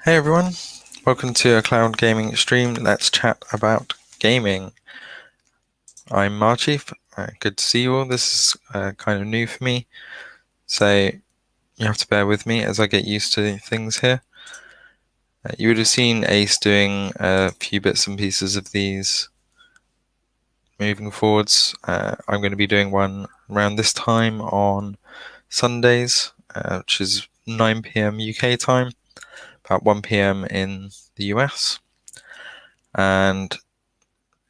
Hey everyone, welcome to a cloud gaming stream. Let's chat about gaming. I'm Marchi. Good to see you all. This is kind of new for me, so you have to bear with me as I get used to things here. You would have seen Ace doing a few bits and pieces of these moving forwards. I'm going to be doing one around this time on Sundays, which is 9 p.m. UK time, about 1 p.m. in the US. And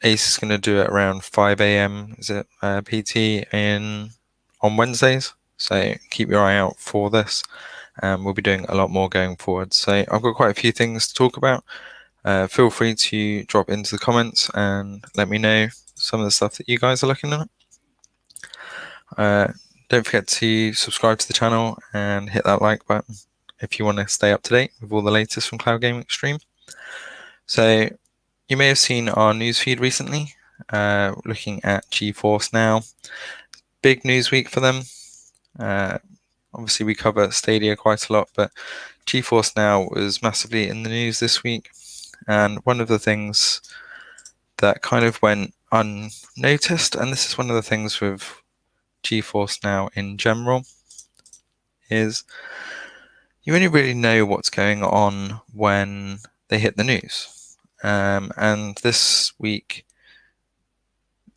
Ace is going to do it around 5 a.m. Is it PT on Wednesdays? So keep your eye out for this. We'll be doing a lot more going forward. So I've got quite a few things to talk about. Feel free to drop into the comments and let me know some of the stuff that you guys are looking at. Don't forget to subscribe to the channel and hit that like button if you want to stay up to date with all the latest from Cloud Gaming Stream. So you may have seen our newsfeed recently, looking at Geforce Now. Big news week for them. Obviously, we cover Stadia quite a lot, but Geforce Now was massively in the news this week. And one of the things that kind of went unnoticed, and this is one of the things with Geforce Now in general, is you only really know what's going on when they hit the news. And this week,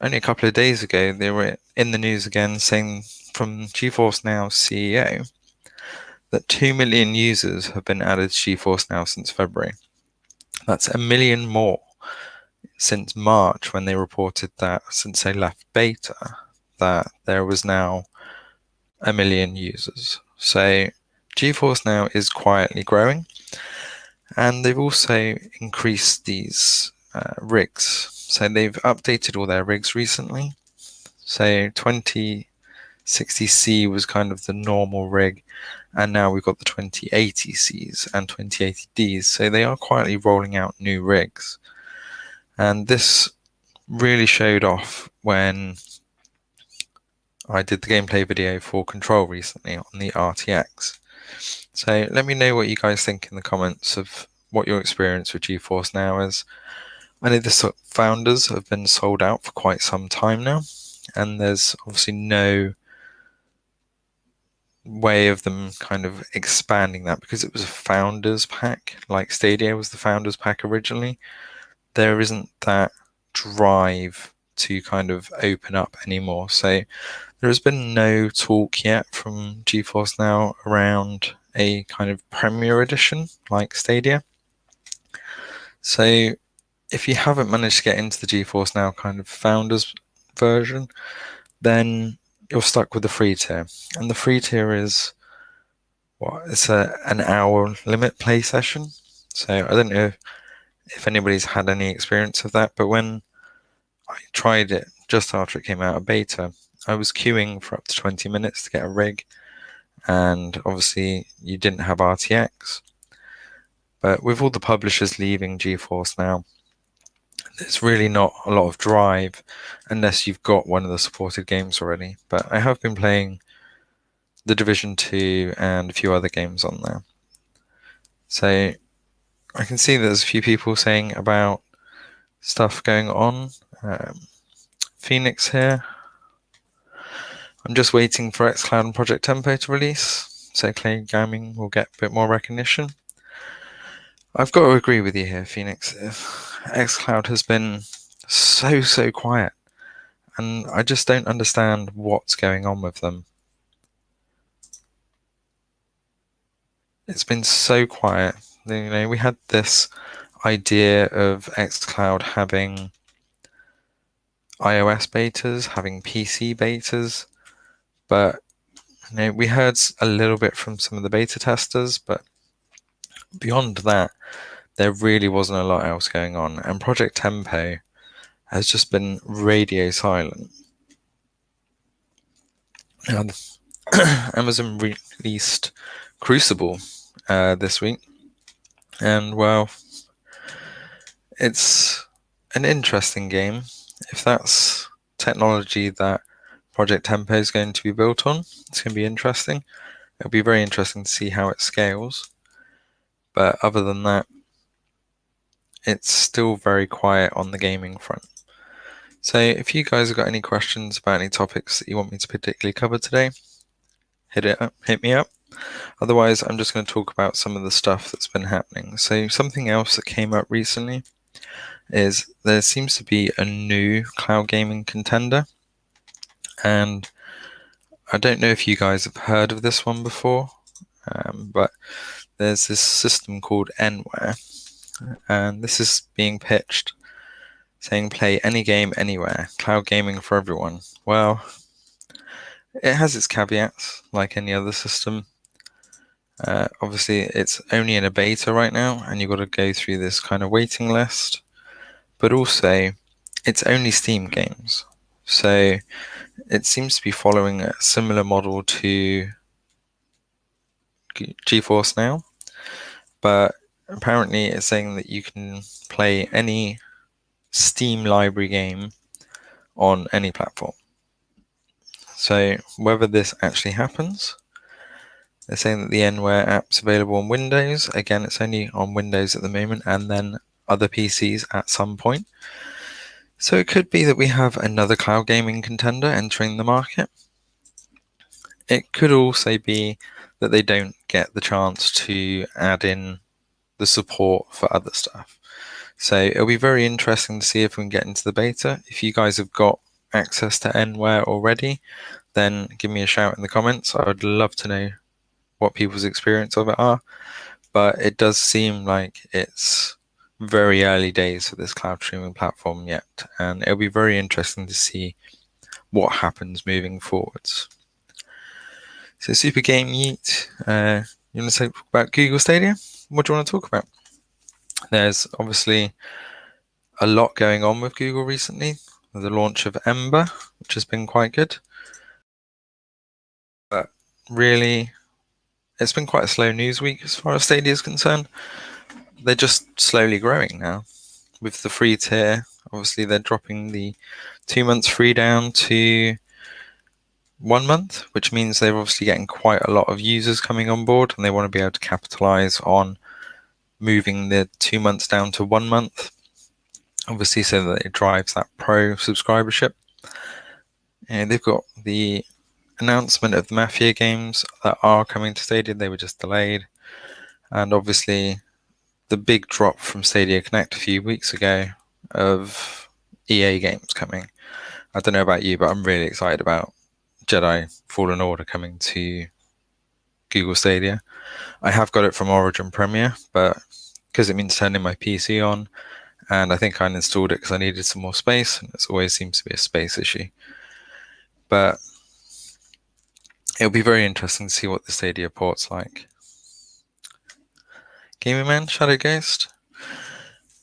only a couple of days ago, they were in the news again saying from Geforce Now's CEO that 2 million users have been added to Geforce Now since February. That's 1 million more since March, when they reported that since they left beta, that there was now 1 million users. So Geforce Now is quietly growing, and they've also increased these rigs. So they've updated all their rigs recently. So 2060C was kind of the normal rig, and now we've got the 2080Cs and 2080Ds. So they are quietly rolling out new rigs. And this really showed off when I did the gameplay video for Control recently on the RTX. So let me know what you guys think in the comments of what your experience with Geforce Now is. I know the founders have been sold out for quite some time now, and there's obviously no way of them kind of expanding that because it was a founders pack, like Stadia was the founders pack originally. There isn't that drive to kind of open up anymore. So there has been no talk yet from Geforce Now around a kind of Premier Edition like Stadia. So if you haven't managed to get into the Geforce Now kind of founders version, then you're stuck with the free tier. And the free tier is it's an hour limit play session. So I don't know if anybody's had any experience of that, but when I tried it just after it came out of beta, I was queuing for up to 20 minutes to get a rig, and obviously you didn't have RTX. But with all the publishers leaving Geforce Now, there's really not a lot of drive unless you've got one of the supported games already. But I have been playing The Division 2 and a few other games on there. So I can see there's a few people saying about stuff going on. Phoenix here. I'm just waiting for xCloud and Project Tempo to release, so cloud gaming will get a bit more recognition. I've got to agree with you here, Phoenix. xCloud has been so quiet, and I just don't understand what's going on with them. It's been so quiet. You know, we had this idea of xCloud having iOS betas, having PC betas, but you know, we heard a little bit from some of the beta testers, but beyond that, there really wasn't a lot else going on. And Project Tempo has just been radio silent. Now, Amazon released Crucible this week, and well, it's an interesting game. If that's technology that Project Tempo is going to be built on, it's going to be interesting. It'll be very interesting to see how it scales. But other than that, it's still very quiet on the gaming front. So if you guys have got any questions about any topics that you want me to particularly cover today, hit me up. Otherwise, I'm just going to talk about some of the stuff that's been happening. So something else that came up recently is there seems to be a new cloud gaming contender. And I don't know if you guys have heard of this one before, but there's this system called NWhere. And this is being pitched saying play any game anywhere, cloud gaming for everyone. Well, it has its caveats like any other system. Obviously, it's only in a beta right now, and you've got to go through this kind of waiting list. But also, it's only Steam games. So it seems to be following a similar model to Geforce Now. But apparently, it's saying that you can play any Steam library game on any platform. So whether this actually happens, they're saying that the NWhere app's available on Windows. Again, it's only on Windows at the moment, and then other PCs at some point. So it could be that we have another cloud gaming contender entering the market. It could also be that they don't get the chance to add in the support for other stuff. So it'll be very interesting to see if we can get into the beta. If you guys have got access to NWhere already, then give me a shout in the comments. I would love to know what people's experience of it are. But it does seem like it's very early days for this cloud streaming platform yet. And it'll be very interesting to see what happens moving forwards. So Super Game Yeet, you want to talk about Google Stadia? What do you want to talk about? There's obviously a lot going on with Google recently. The launch of Ember, which has been quite good. But really, it's been quite a slow news week as far as Stadia is concerned. They're just slowly growing now. With the free tier, obviously they're dropping the 2 months free down to 1 month, which means they're obviously getting quite a lot of users coming on board, and they want to be able to capitalize on moving the 2 months down to 1 month, obviously so that it drives that pro subscribership. And they've got the announcement of the Mafia games that are coming to Stadia. They were just delayed. And obviously the big drop from Stadia Connect a few weeks ago of EA games coming. I don't know about you, but I'm really excited about Jedi Fallen Order coming to Google Stadia. I have got it from Origin Premier, but because it means turning my PC on, and I think I uninstalled it because I needed some more space, and it always seems to be a space issue. But it'll be very interesting to see what the Stadia port's like. Gaming Man, Shadowghost.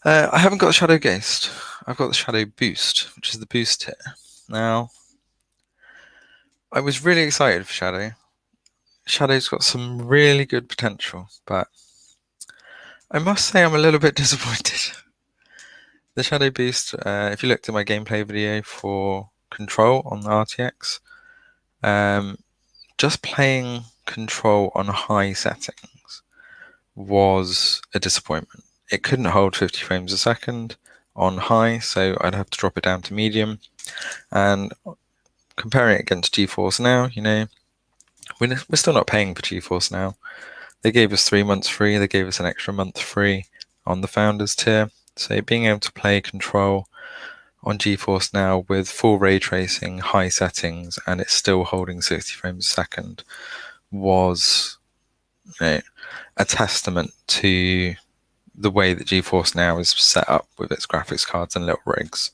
I haven't got Shadowghost. I've got the Shadowboost, which is the boost tier. Now, I was really excited for Shadow. Shadow's got some really good potential, but I must say I'm a little bit disappointed. The Shadowboost, if you looked at my gameplay video for Control on the RTX, just playing Control on high settings was a disappointment. It couldn't hold 50 frames a second on high, so I'd have to drop it down to medium. And comparing it against Geforce Now, you know, we're still not paying for Geforce Now. They gave us 3 months free. They gave us an extra month free on the Founders tier. So being able to play Control on Geforce Now with full ray tracing, high settings, and it's still holding 60 frames a second was, you know, a testament to the way that Geforce Now is set up with its graphics cards and little rigs.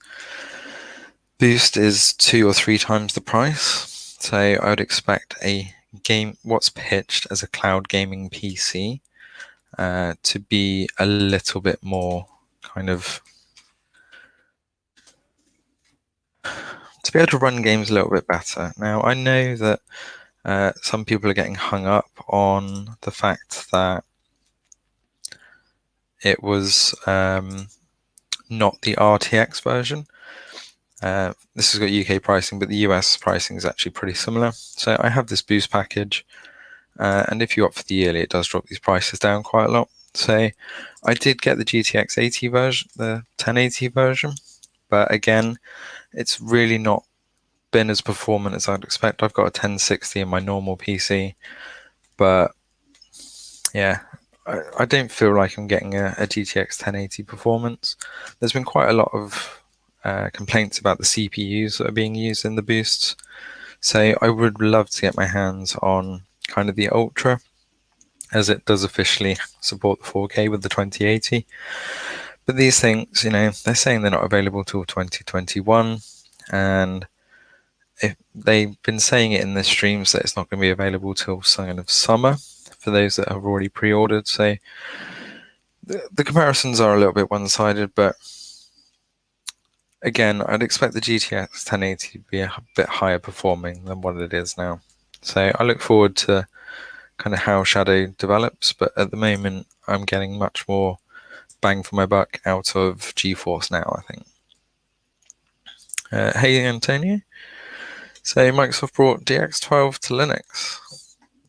Boost is 2 or 3 times the price, so I would expect a game, what's pitched as a cloud gaming PC, to be a little bit more kind of, to be able to run games a little bit better. Now, I know that some people are getting hung up on the fact that it was not the RTX version. This has got UK pricing, but the US pricing is actually pretty similar. So I have this boost package, and if you opt for the yearly, it does drop these prices down quite a lot. So I did get the GTX 80 version, the 1080 version, but again, it's really not been as performant as I'd expect. I've got a 1060 in my normal PC, but yeah, I don't feel like I'm getting a GTX 1080 performance. There's been quite a lot of complaints about the CPUs that are being used in the boosts. So I would love to get my hands on kind of the Ultra, as it does officially support the 4K with the 2080. But these things, they're saying they're not available till 2021, and if they've been saying it in the streams that it's not going to be available till kind of summer for those that have already pre-ordered. So the comparisons are a little bit one-sided, but again, I'd expect the GTX 1080 to be a bit higher performing than what it is now. So I look forward to kind of how Shadow develops, but at the moment, I'm getting much more bang for my buck out of Geforce Now, I think. Hey, Antonio. So Microsoft brought DX12 to Linux.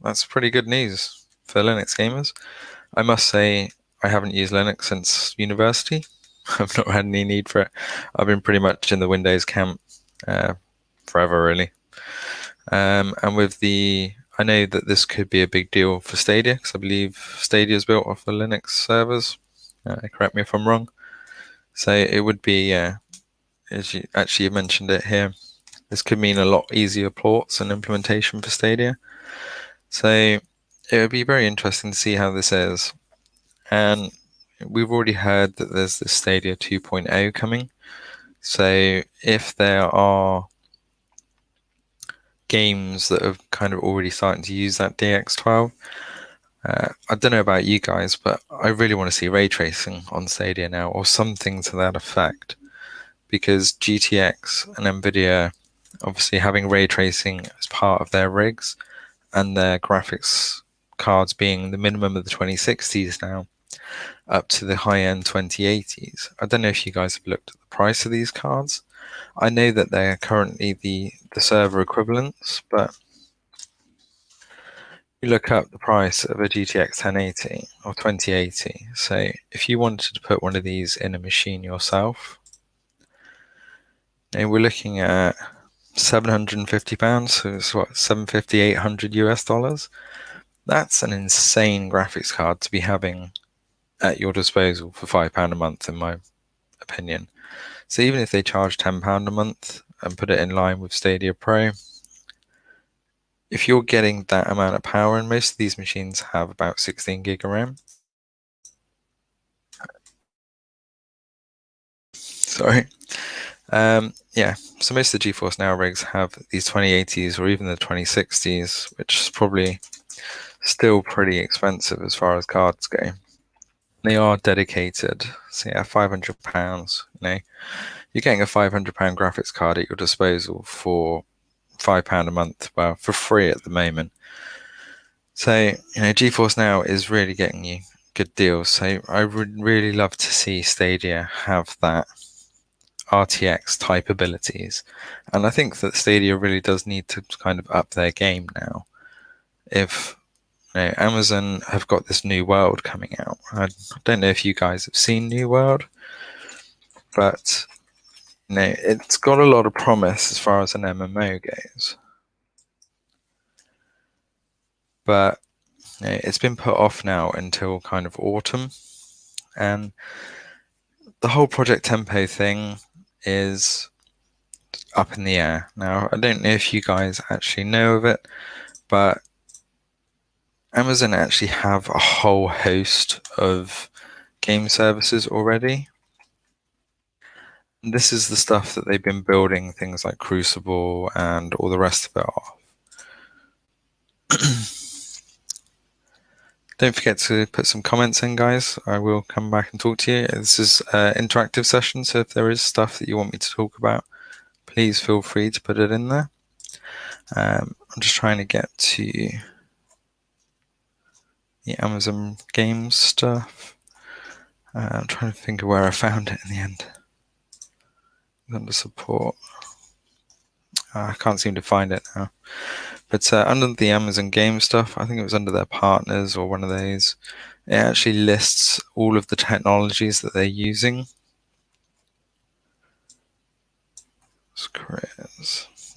That's pretty good news for Linux gamers. I must say, I haven't used Linux since university. I've not had any need for it. I've been pretty much in the Windows camp forever, really. And I know that this could be a big deal for Stadia, because I believe Stadia is built off of Linux servers. Correct me if I'm wrong. So it would be, as you mentioned it here, this could mean a lot easier ports and implementation for Stadia. So it would be very interesting to see how this is. And we've already heard that there's this Stadia 2.0 coming. So if there are games that are kind of already starting to use that DX12, I don't know about you guys, but I really want to see ray tracing on Stadia now, or something to that effect, because GTX and NVIDIA obviously having ray tracing as part of their rigs, and their graphics cards being the minimum of the 2060s now, up to the high-end 2080s. I don't know if you guys have looked at the price of these cards. I know that they're currently the server equivalents, but you look up the price of a GTX 1080 or 2080. So if you wanted to put one of these in a machine yourself, and we're looking at £750, so it's what, 750, 800 US dollars. That's an insane graphics card to be having at your disposal for £5 a month, in my opinion. So even if they charge £10 a month and put it in line with Stadia Pro, if you're getting that amount of power, and most of these machines have about 16 gig of RAM. Sorry. Yeah, so most of the GeForce Now rigs have these 2080s or even the 2060s, which is probably still pretty expensive as far as cards go. They are dedicated, so yeah, £500. You're getting a £500 graphics card at your disposal for £5 a month, well, for free at the moment. So, GeForce Now is really getting you good deals. So I would really love to see Stadia have that RTX type abilities. And I think that Stadia really does need to kind of up their game now. If Amazon have got this New World coming out, I don't know if you guys have seen New World, but it's got a lot of promise as far as an MMO goes. But it's been put off now until kind of autumn, and the whole Project Tempo thing is up in the air now. I don't know if you guys actually know of it, but Amazon actually have a whole host of game services already. This is the stuff that they've been building things like Crucible and all the rest of it off. Don't forget to put some comments in, guys. I will come back and talk to you. This is an interactive session, so if there is stuff that you want me to talk about, please feel free to put it in there. I'm just trying to get to the Amazon Games stuff. I'm trying to think of where I found it in the end. Under support. I can't seem to find it now. But under the Amazon Game stuff, I think it was under their partners or one of those, It actually lists all of the technologies that they're using.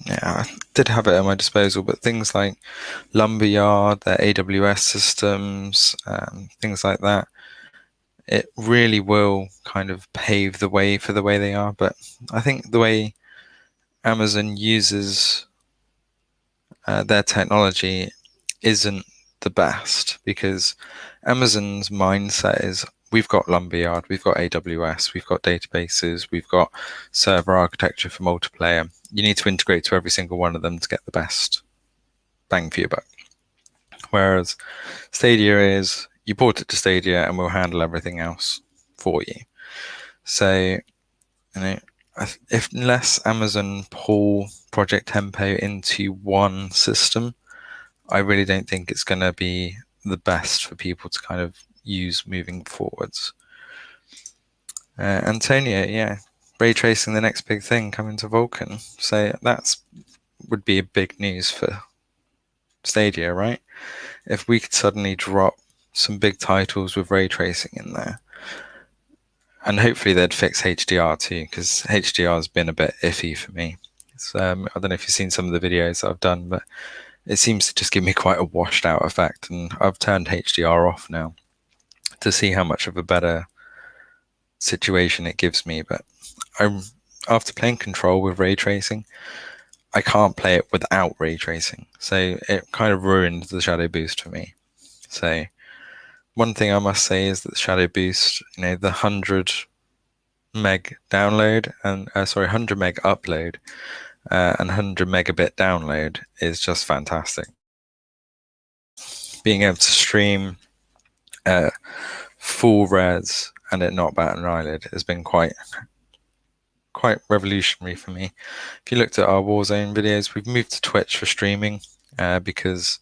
Yeah, I did have it at my disposal, but things like Lumberyard, their AWS systems, things like that, it really will kind of pave the way for the way they are. But I think the way Amazon uses their technology isn't the best, because Amazon's mindset is, we've got Lumberyard, we've got AWS, we've got databases, we've got server architecture for multiplayer. You need to integrate to every single one of them to get the best bang for your buck. Whereas Stadia is, you port it to Stadia and we'll handle everything else for you. So, if unless Amazon pull Project Tempo into one system, I really don't think it's going to be the best for people to kind of use moving forwards. Antonio, yeah, ray tracing, the next big thing coming to Vulkan. So that's would be a big news for Stadia, right? If we could suddenly drop some big titles with ray tracing in there. And hopefully they'd fix HDR too, because HDR has been a bit iffy for me. I don't know if you've seen some of the videos I've done, but it seems to just give me quite a washed out effect, and I've turned HDR off now to see how much of a better situation it gives me. But after playing Control with ray tracing, I can't play it without ray tracing, so it kind of ruined the Shadowboost for me. So one thing I must say is that Shadowboost, the 100 meg download and 100 meg upload and 100 megabit download is just fantastic. Being able to stream full res and it not bat an eyelid has been quite revolutionary for me. If you looked at our Warzone videos, we've moved to Twitch for streaming because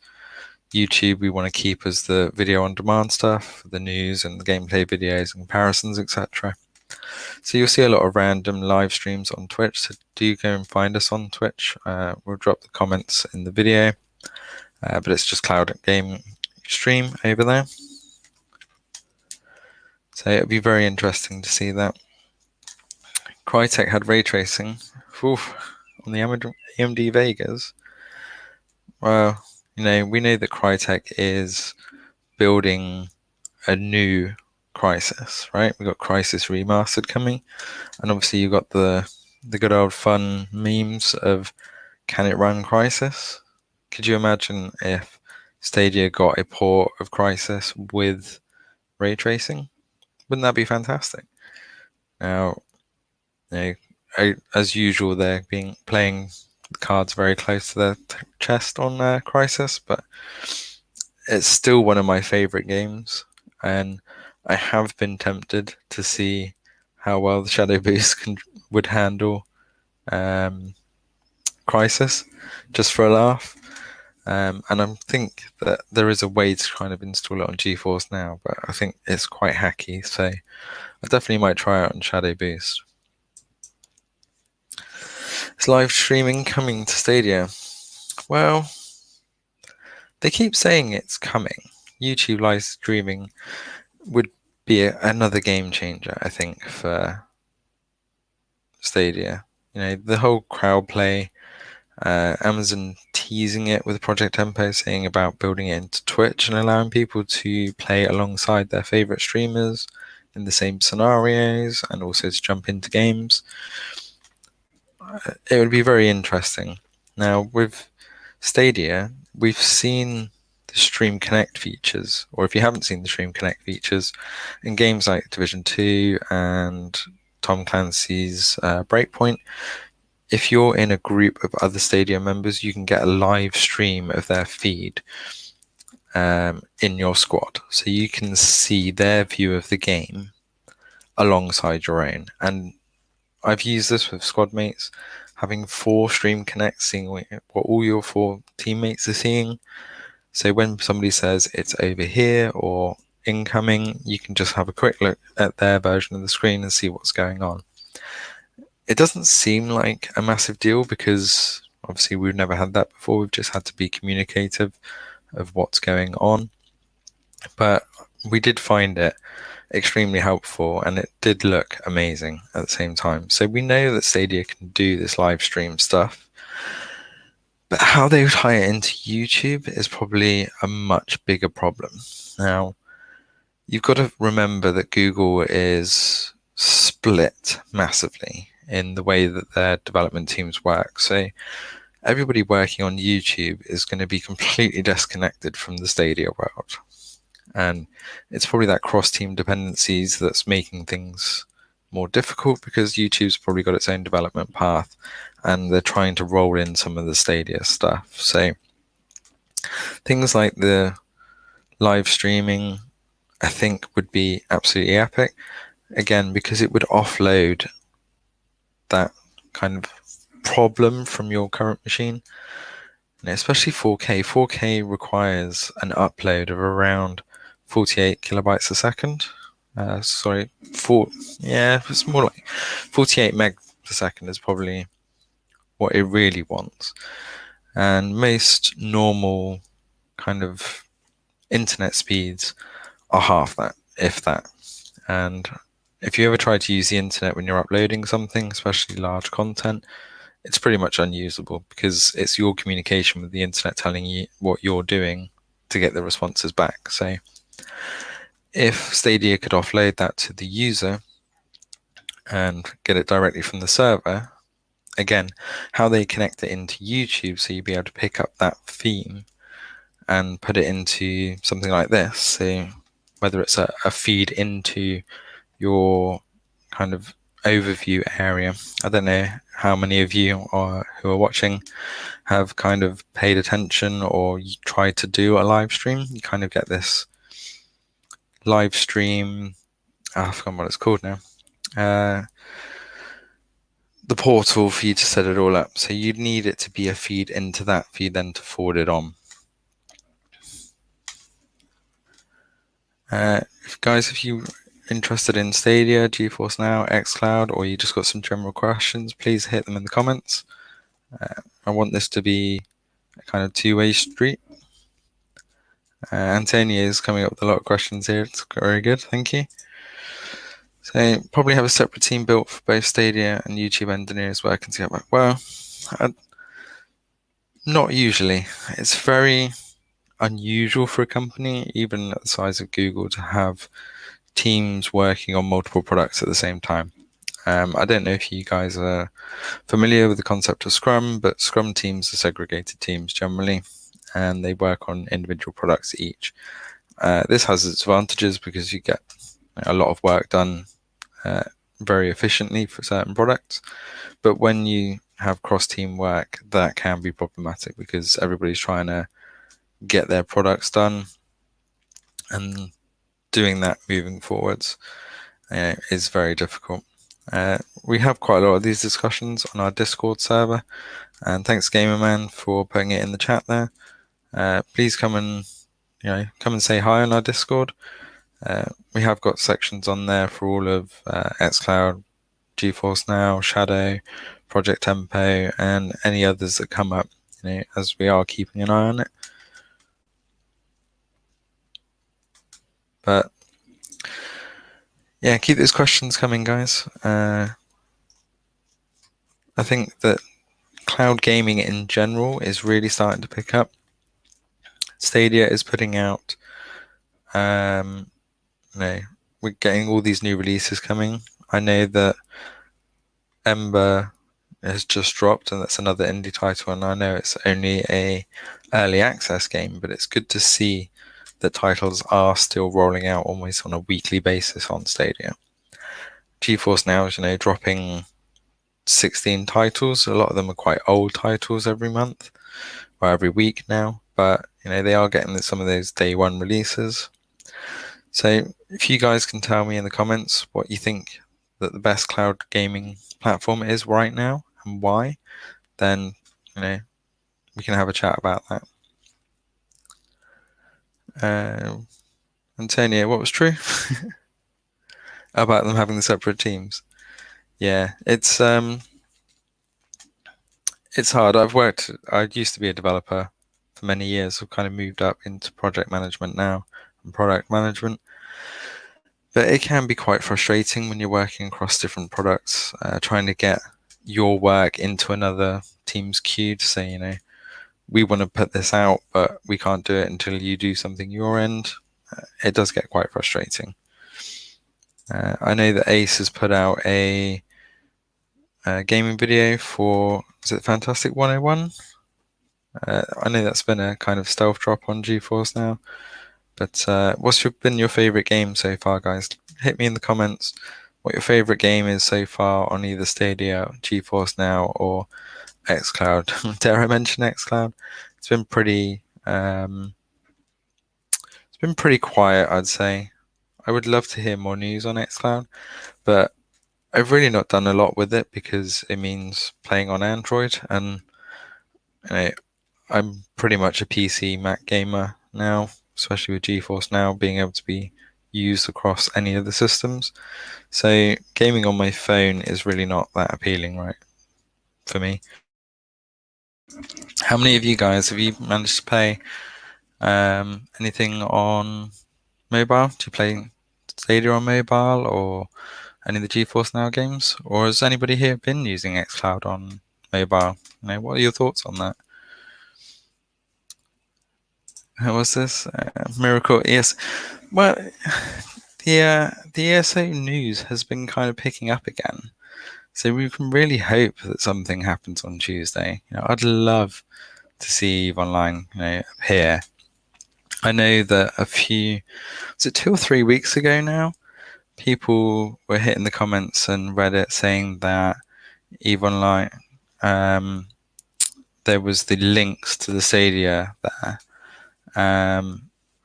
YouTube we want to keep as the video on demand stuff, the news and the gameplay videos and comparisons, etc. So you'll see a lot of random live streams on Twitch, so do go and find us on Twitch. We'll drop the comments in the video, but it's just Cloud Game Stream over there. So it'll be very interesting to see that. Crytek had ray tracing on the AMD Vegas. Well, we know that Crytek is building a new Crysis, right? We've got Crysis Remastered coming, and obviously you've got the good old fun memes of, can it run Crysis? Could you imagine if Stadia got a port of Crysis with ray tracing? Wouldn't that be fantastic? Now, as usual, they're playing the cards very close to their chest on Crysis, but it's still one of my favorite games, and I have been tempted to see how well the Shadowboost would handle Crysis, just for a laugh. And I think that there is a way to kind of install it on Geforce Now, but I think it's quite hacky, so I definitely might try it on Shadowboost. Is live streaming coming to Stadia? Well, they keep saying it's coming. YouTube live streaming would be another game changer, I think, for Stadia. The whole crowd play, Amazon teasing it with Project Tempo, saying about building it into Twitch and allowing people to play alongside their favorite streamers in the same scenarios and also to jump into games. It would be very interesting. Now, with Stadia, we've seen the Stream Connect features, or if you haven't seen the Stream Connect features, in games like Division 2 and Tom Clancy's Breakpoint, if you're in a group of other Stadia members, you can get a live stream of their feed in your squad. So you can see their view of the game alongside your own. And I've used this with squad mates, having 4 Stream Connects, seeing what all your 4 teammates are seeing. So when somebody says it's over here or incoming, you can just have a quick look at their version of the screen and see what's going on. It doesn't seem like a massive deal because obviously we've never had that before. We've just had to be communicative of what's going on. But we did find it extremely helpful, and it did look amazing at the same time. So we know that Stadia can do this live stream stuff, but how they tie it into YouTube is probably a much bigger problem. Now, you've got to remember that Google is split massively in the way that their development teams work. So everybody working on YouTube is going to be completely disconnected from the Stadia world. And it's probably that cross-team dependencies that's making things more difficult, because YouTube's probably got its own development path and they're trying to roll in some of the Stadia stuff. So things like the live streaming, I think, would be absolutely epic. Again, because it would offload that kind of problem from your current machine. And especially 4K. 4K requires an upload of around 48 kilobytes a second. It's more like 48 meg per second is probably what it really wants. And most normal kind of internet speeds are half that, if that. And if you ever try to use the internet when you're uploading something, especially large content, it's pretty much unusable, because it's your communication with the internet telling you what you're doing to get the responses back. So if Stadia could offload that to the user and get it directly from the server, again, how they connect it into YouTube, so you'd be able to pick up that theme and put it into something like this. So whether it's a feed into your kind of overview area. I don't know how many of you who are watching have kind of paid attention or tried to do a live stream. You kind of get this live stream, I forgot what it's called now, the portal for you to set it all up. So you'd need it to be a feed into that for you then to forward it on. Guys, if you're interested in Stadia, Geforce Now, xCloud, or you just got some general questions, please hit them in the comments. I want this to be a kind of two-way street. Antonio is coming up with a lot of questions here. It's very good, thank you. So probably have a separate team built for both Stadia and YouTube engineers working together. Well, not usually. It's very unusual for a company, even at the size of Google, to have teams working on multiple products at the same time. I don't know if you guys are familiar with the concept of Scrum, but Scrum teams are segregated teams generally, and they work on individual products each. This has its advantages because you get a lot of work done very efficiently for certain products, but when you have cross-team work, that can be problematic because everybody's trying to get their products done, and doing that moving forwards is very difficult. We have quite a lot of these discussions on our Discord server, and thanks Gamerman for putting it in the chat there. Please come and say hi on our Discord. We have got sections on there for all of xCloud, Geforce Now, Shadow, Project Tempo, and any others that come up, as we are keeping an eye on it. But yeah, keep those questions coming, guys. I think that cloud gaming in general is really starting to pick up. Stadia is putting out, we're getting all these new releases coming. I know that Ember has just dropped, and that's another indie title, and I know it's only a early access game, but it's good to see that titles are still rolling out almost on a weekly basis on Stadia. Geforce Now is, dropping 16 titles. A lot of them are quite old titles every month or every week now, but they are getting some of those day one releases. So if you guys can tell me in the comments what you think that the best cloud gaming platform is right now and why, then we can have a chat about that. Antonio, what was true about them having the separate teams? Yeah, it's hard. I used to be a developer for many years. I've kind of moved up into project management now. and product management. But it can be quite frustrating when you're working across different products, trying to get your work into another team's queue to say, we want to put this out, but we can't do it until you do something your end. It does get quite frustrating. I know that Ace has put out a gaming video for, is it Fantastic 101? I know that's been a kind of stealth drop on Geforce Now, but what's been your favorite game so far, guys? Hit me in the comments what your favorite game is so far on either Stadia, Geforce Now, or xCloud. Dare I mention xCloud? It's been pretty quiet, I'd say. I would love to hear more news on xCloud, but I've really not done a lot with it because it means playing on Android, and I'm pretty much a PC Mac gamer now, especially with Geforce Now being able to be used across any of the systems. So gaming on my phone is really not that appealing, right, for me. How many of you guys have you managed to play anything on mobile? Do you play Stadia on mobile or any of the Geforce Now games? Or has anybody here been using xCloud on mobile? What are your thoughts on that? How was this? Miracle, yes. Well, the ESO news has been kind of picking up again. So we can really hope that something happens on Tuesday. I'd love to see EVE Online, appear. I know that was it 2 or 3 weeks ago now? People were hitting the comments and Reddit saying that EVE Online, there was the links to the Stadia there,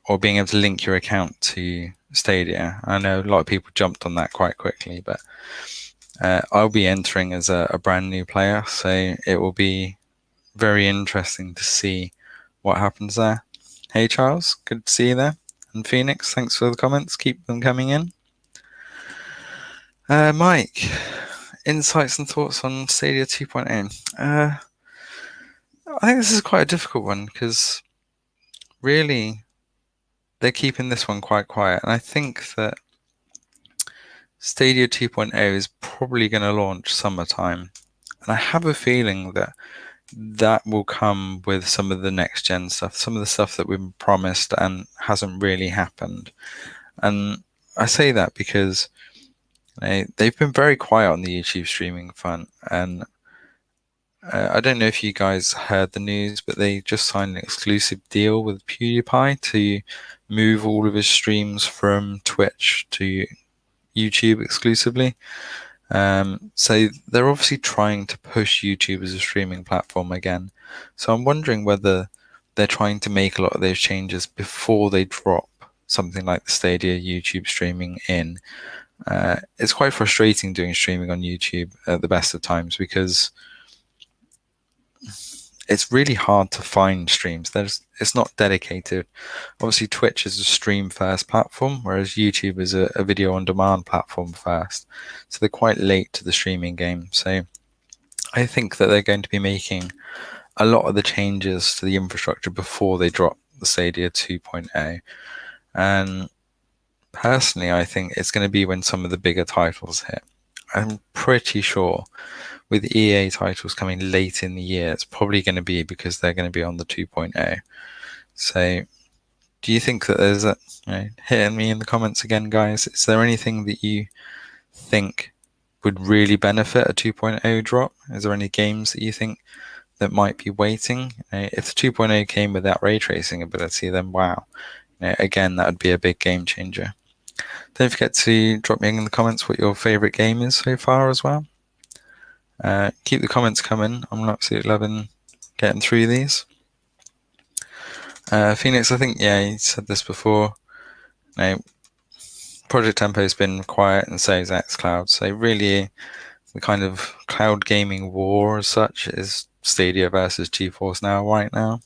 or being able to link your account to Stadia. I know a lot of people jumped on that quite quickly, but I'll be entering as a brand new player, so it will be very interesting to see what happens there. Hey Charles, good to see you there. And Phoenix, thanks for the comments. Keep them coming in. Mike, insights and thoughts on Stadia 2.0. I think this is quite a difficult one because really they're keeping this one quite quiet. And I think that Stadia 2.0 is probably going to launch summertime. And I have a feeling that will come with some of the next gen stuff, some of the stuff that we've been promised and hasn't really happened. And I say that because they've been very quiet on the YouTube streaming front. And I don't know if you guys heard the news, but they just signed an exclusive deal with PewDiePie to move all of his streams from Twitch to YouTube exclusively. So they're obviously trying to push YouTube as a streaming platform again. So I'm wondering whether they're trying to make a lot of those changes before they drop something like the Stadia YouTube streaming in. It's quite frustrating doing streaming on YouTube at the best of times because it's really hard to find streams. It's not dedicated. Obviously, Twitch is a stream first platform, whereas YouTube is a video on demand platform first. So they're quite late to the streaming game. So I think that they're going to be making a lot of the changes to the infrastructure before they drop the Stadia 2.0. And personally, I think it's going to be when some of the bigger titles hit. I'm pretty sure with EA titles coming late in the year, it's probably going to be because they're going to be on the 2.0. So do you think that there's hit me in the comments again, guys? Is there anything that you think would really benefit a 2.0 drop? Is there any games that you think that might be waiting? If the 2.0 came with that ray tracing ability, then wow. Again, that would be a big game changer. Don't forget to drop me in the comments what your favorite game is so far as well. Keep the comments coming. I'm absolutely loving getting through these. Phoenix, I think, you said this before. Project Tempo has been quiet and so is xCloud. So really, the kind of cloud gaming war as such is Stadia versus Geforce Now right now.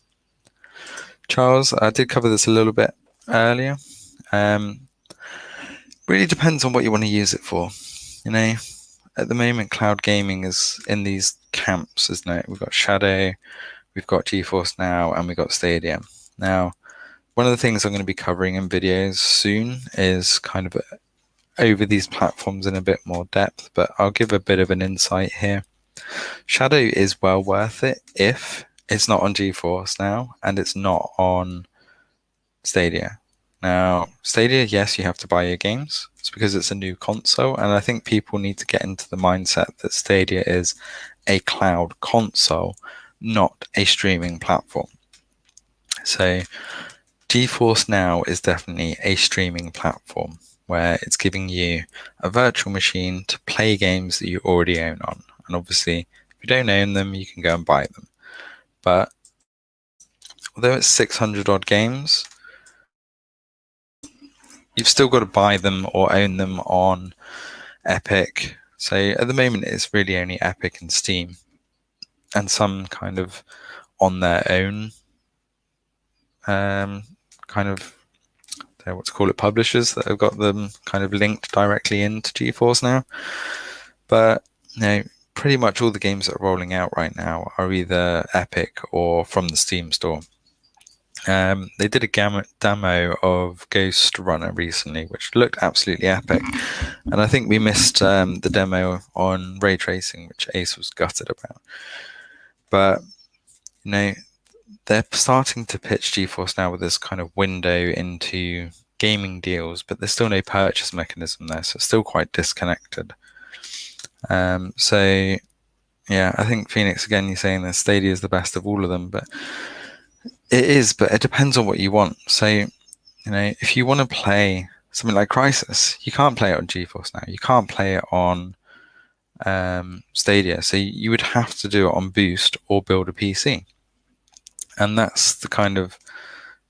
Charles, I did cover this a little bit earlier. Really depends on what you want to use it for. At the moment, cloud gaming is in these camps, isn't it? We've got Shadow, we've got Geforce Now, and we've got Stadia. Now, one of the things I'm going to be covering in videos soon is kind of over these platforms in a bit more depth, but I'll give a bit of an insight here. Shadow is well worth it if it's not on Geforce Now and it's not on Stadia. Now, Stadia, yes, you have to buy your games. It's because it's a new console, and I think people need to get into the mindset that Stadia is a cloud console, not a streaming platform. So Geforce Now is definitely a streaming platform where it's giving you a virtual machine to play games that you already own on. And obviously, if you don't own them, you can go and buy them. But although it's 600 odd games, you've still got to buy them or own them on Epic. So at the moment, it's really only Epic and Steam, and some kind of on their own kind of what to call it, publishers that have got them kind of linked directly into Geforce Now. But pretty much all the games that are rolling out right now are either Epic or from the Steam store. They did a demo of Ghost Runner recently, which looked absolutely epic. And I think we missed the demo on ray tracing, which Ace was gutted about. But, they're starting to pitch Geforce Now with this kind of window into gaming deals, but there's still no purchase mechanism there, so it's still quite disconnected. So, yeah, I think Phoenix, again, you're saying that Stadia is the best of all of them, but it is, but it depends on what you want. So, if you want to play something like Crisis, you can't play it on Geforce Now. You can't play it on Stadia. So you would have to do it on Boost or build a PC. And that's the kind of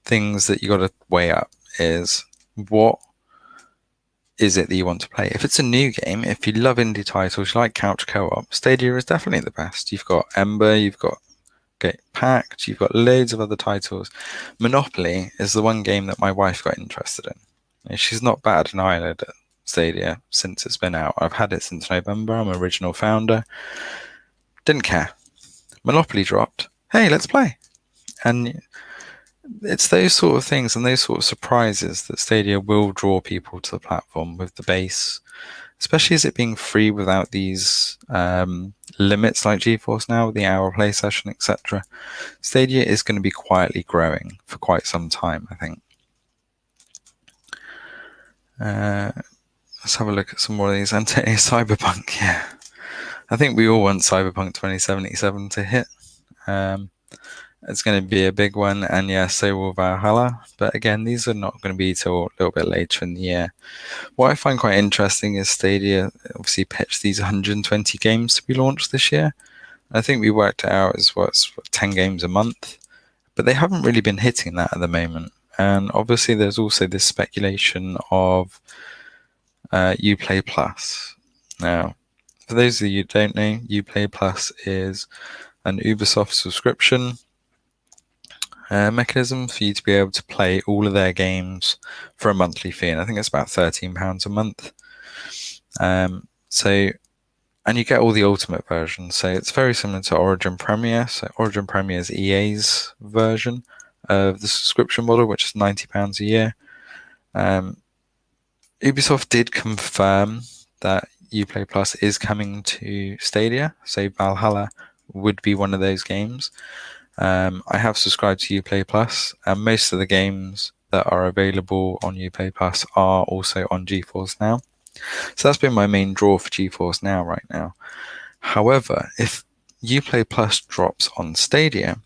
things that you got to weigh up, is what is it that you want to play? If it's a new game, if you love indie titles, you like couch co-op, Stadia is definitely the best. You've got Ember, you've got Get Packed, you've got loads of other titles. Monopoly is the one game that my wife got interested in. She's not batted an eyelid at Stadia since it's been out. I've had it since November. I'm an original founder. Didn't care. Monopoly dropped. Hey, let's play. And it's those sort of things and those sort of surprises that Stadia will draw people to the platform with the base, especially as it being free without these limits like Geforce Now, the hour play session, etc. Stadia is going to be quietly growing for quite some time, I think. Let's have a look at some more of these. Antonio, Cyberpunk, yeah. I think we all want Cyberpunk 2077 to hit. It's going to be a big one, and yeah, so will Valhalla. But again, these are not going to be till a little bit later in the year. What I find quite interesting is Stadia obviously pitched these 120 games to be launched this year. I think we worked it out as 10 games a month, but they haven't really been hitting that at the moment. And obviously, there's also this speculation of Uplay Plus. Now, for those of you who don't know, Uplay Plus is an Ubisoft subscription mechanism for you to be able to play all of their games for a monthly fee, and I think it's about £13 a month. And you get all the ultimate versions. So it's very similar to Origin Premier. So Origin Premier is EA's version of the subscription model, which is £90 a year. Ubisoft did confirm that Uplay Plus is coming to Stadia, so Valhalla would be one of those games. I have subscribed to Uplay Plus, and most of the games that are available on Uplay Plus are also on Geforce Now. So that's been my main draw for Geforce Now right now. However, if Uplay Plus drops on Stadia,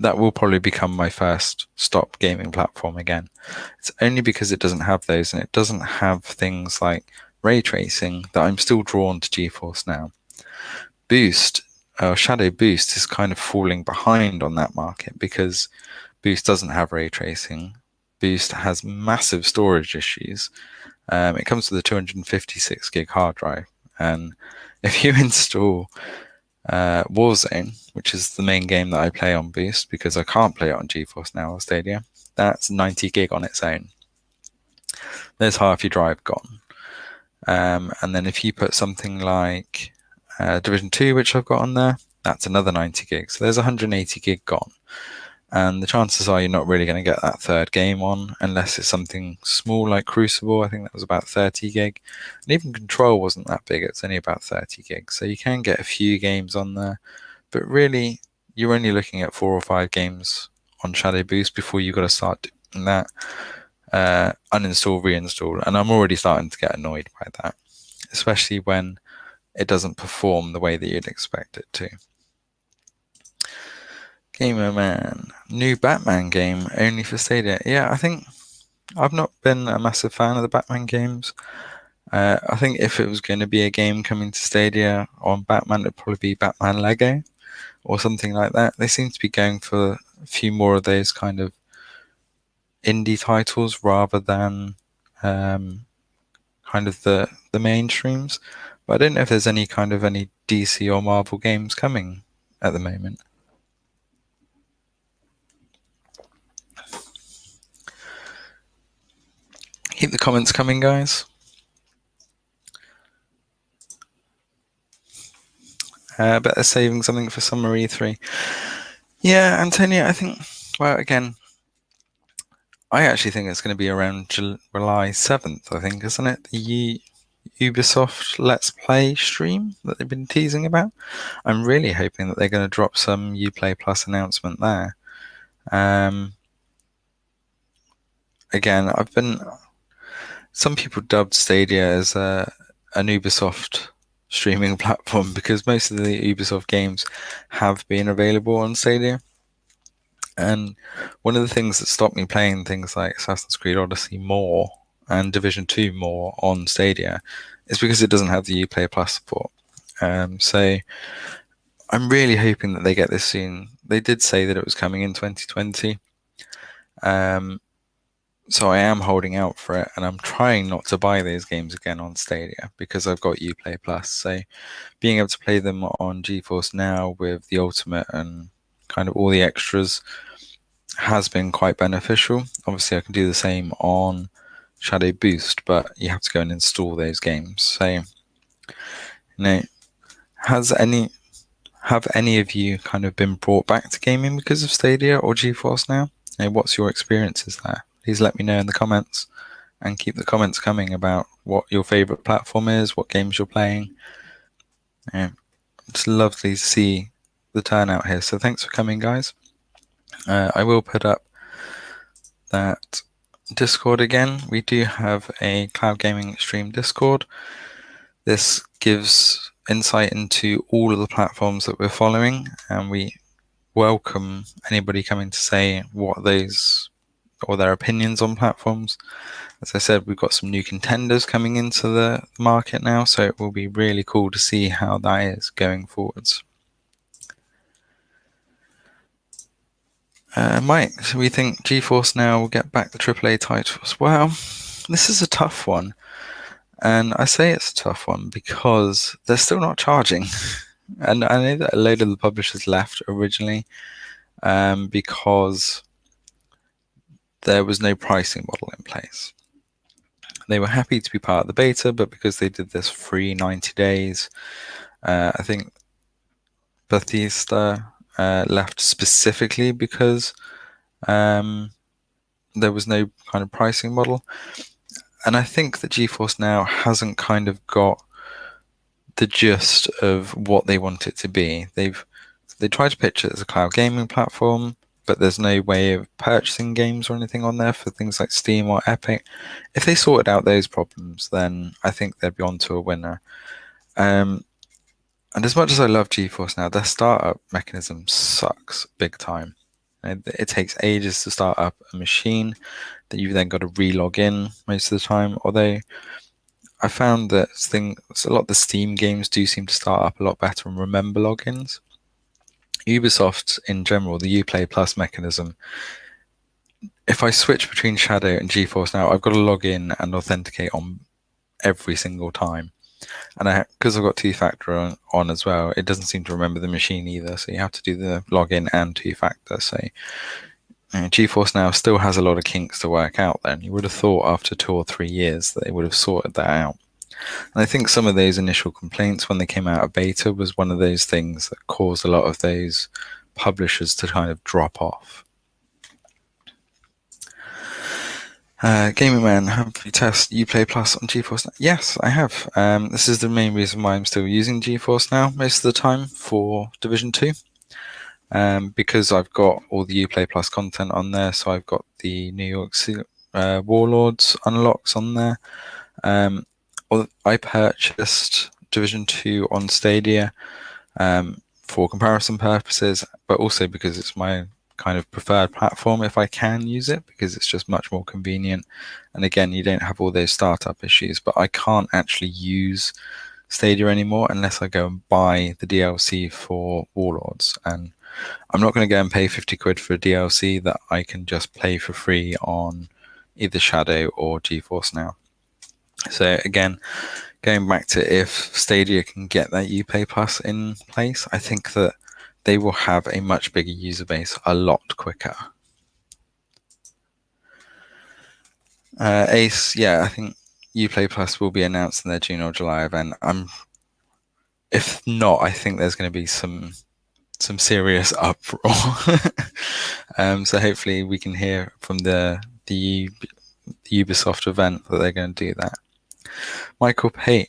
that will probably become my first stop gaming platform again. It's only because it doesn't have those, and it doesn't have things like ray tracing, that I'm still drawn to Geforce Now. Shadowboost is kind of falling behind on that market because Boost doesn't have ray tracing. Boost has massive storage issues. It comes with a 256 gig hard drive, and if you install Warzone, which is the main game that I play on Boost because I can't play it on Geforce Now or Stadia, that's 90 gig on its own. There's half your drive gone. And then if you put something like Division 2, which I've got on there, that's another 90 gigs. So there's 180 gig gone. and the chances are you're not really going to get that third game on unless it's something small like Crucible. I think that was about 30 gig, and even Control wasn't that big. It's only about 30 gig, so you can get a few games on there, but really you're only looking at 4 or 5 games on Shadowboost before you've got to start doing that uninstall, reinstall, and I'm already starting to get annoyed by that, especially when it doesn't perform the way that you'd expect it to. Gamer Man, new Batman game only for Stadia. Yeah, I think I've not been a massive fan of the Batman games. I think if it was going to be a game coming to Stadia on Batman, it'd probably be Batman Lego or something like that. They seem to be going for a few more of those kind of indie titles rather than kind of the mainstreams. But I don't know if there's any DC or Marvel games coming at the moment. Keep the comments coming, guys. Better saving something for summer E3. Yeah, Antonio, I think, well, again, I actually think it's going to be around July 7th, I think, isn't it? The Ubisoft Let's Play stream that they've been teasing about. I'm really hoping that they're going to drop some Uplay Plus announcement there. Again, some people dubbed Stadia as an Ubisoft streaming platform because most of the Ubisoft games have been available on Stadia. And one of the things that stopped me playing things like Assassin's Creed Odyssey more and Division 2 more on Stadia is because it doesn't have the Uplay Plus support. So I'm really hoping that they get this soon. They did say that it was coming in 2020. So I am holding out for it, and I'm trying not to buy those games again on Stadia because I've got Uplay Plus. So being able to play them on Geforce Now with the Ultimate and kind of all the extras has been quite beneficial. Obviously, I can do the same on Shadowboost, but you have to go and install those games. So, have any of you kind of been brought back to gaming because of Stadia or Geforce Now? What's your experiences there? Please let me know in the comments, and keep the comments coming about what your favorite platform is, what games you're playing. It's lovely to see the turnout here. So thanks for coming, guys. I will put up that Discord again. We do have a Cloud Gaming Extreme Discord. This gives insight into all of the platforms that we're following, and we welcome anybody coming to say what those or their opinions on platforms. As I said, we've got some new contenders coming into the market now, so it will be really cool to see how that is going forwards. Mike, so we think Geforce Now will get back the AAA titles. Well, this is a tough one. And I say it's a tough one because they're still not charging. And I know that a load of the publishers left originally because there was no pricing model in place. They were happy to be part of the beta, but because they did this free 90 days, I think Bethesda left specifically because there was no kind of pricing model. And I think that Geforce Now hasn't kind of got the gist of what they want it to be. They tried to pitch it as a cloud gaming platform, but there's no way of purchasing games or anything on there for things like Steam or Epic. If they sorted out those problems, then I think they'd be on to a winner. And as much as I love Geforce Now, their startup mechanism sucks big time. It takes ages to start up a machine that you've then got to re-log in most of the time. Although I found that a lot of the Steam games do seem to start up a lot better and remember logins. Ubisoft in general, the Uplay Plus mechanism, if I switch between Shadow and Geforce Now, I've got to log in and authenticate on every single time. And because I've got two-factor on as well, it doesn't seem to remember the machine either. So you have to do the login and two-factor. So Geforce Now still has a lot of kinks to work out then. You would have thought after 2 or 3 years that they would have sorted that out. And I think some of those initial complaints when they came out of beta was one of those things that caused a lot of those publishers to kind of drop off. Gaming Man, have you tested Uplay Plus on Geforce Now? Yes, I have. This is the main reason why I'm still using Geforce Now most of the time for Division 2. Because I've got all the Uplay Plus content on there, so I've got the New York Warlords unlocks on there. I purchased Division 2 on Stadia for comparison purposes, but also because it's my kind of preferred platform if I can use it, because it's just much more convenient. And again, you don't have all those startup issues, but I can't actually use Stadia anymore unless I go and buy the DLC for Warlords. And I'm not going to go and pay 50 quid for a DLC that I can just play for free on either Shadow or Geforce Now. So again, going back to if Stadia can get that Uplay Plus in place, I think that they will have a much bigger user base a lot quicker. Ace, yeah, I think Uplay Plus will be announced in their June or July event. If not, I think there's going to be some serious uproar. So hopefully we can hear from the Ubisoft event that they're going to do that. Michael Pate,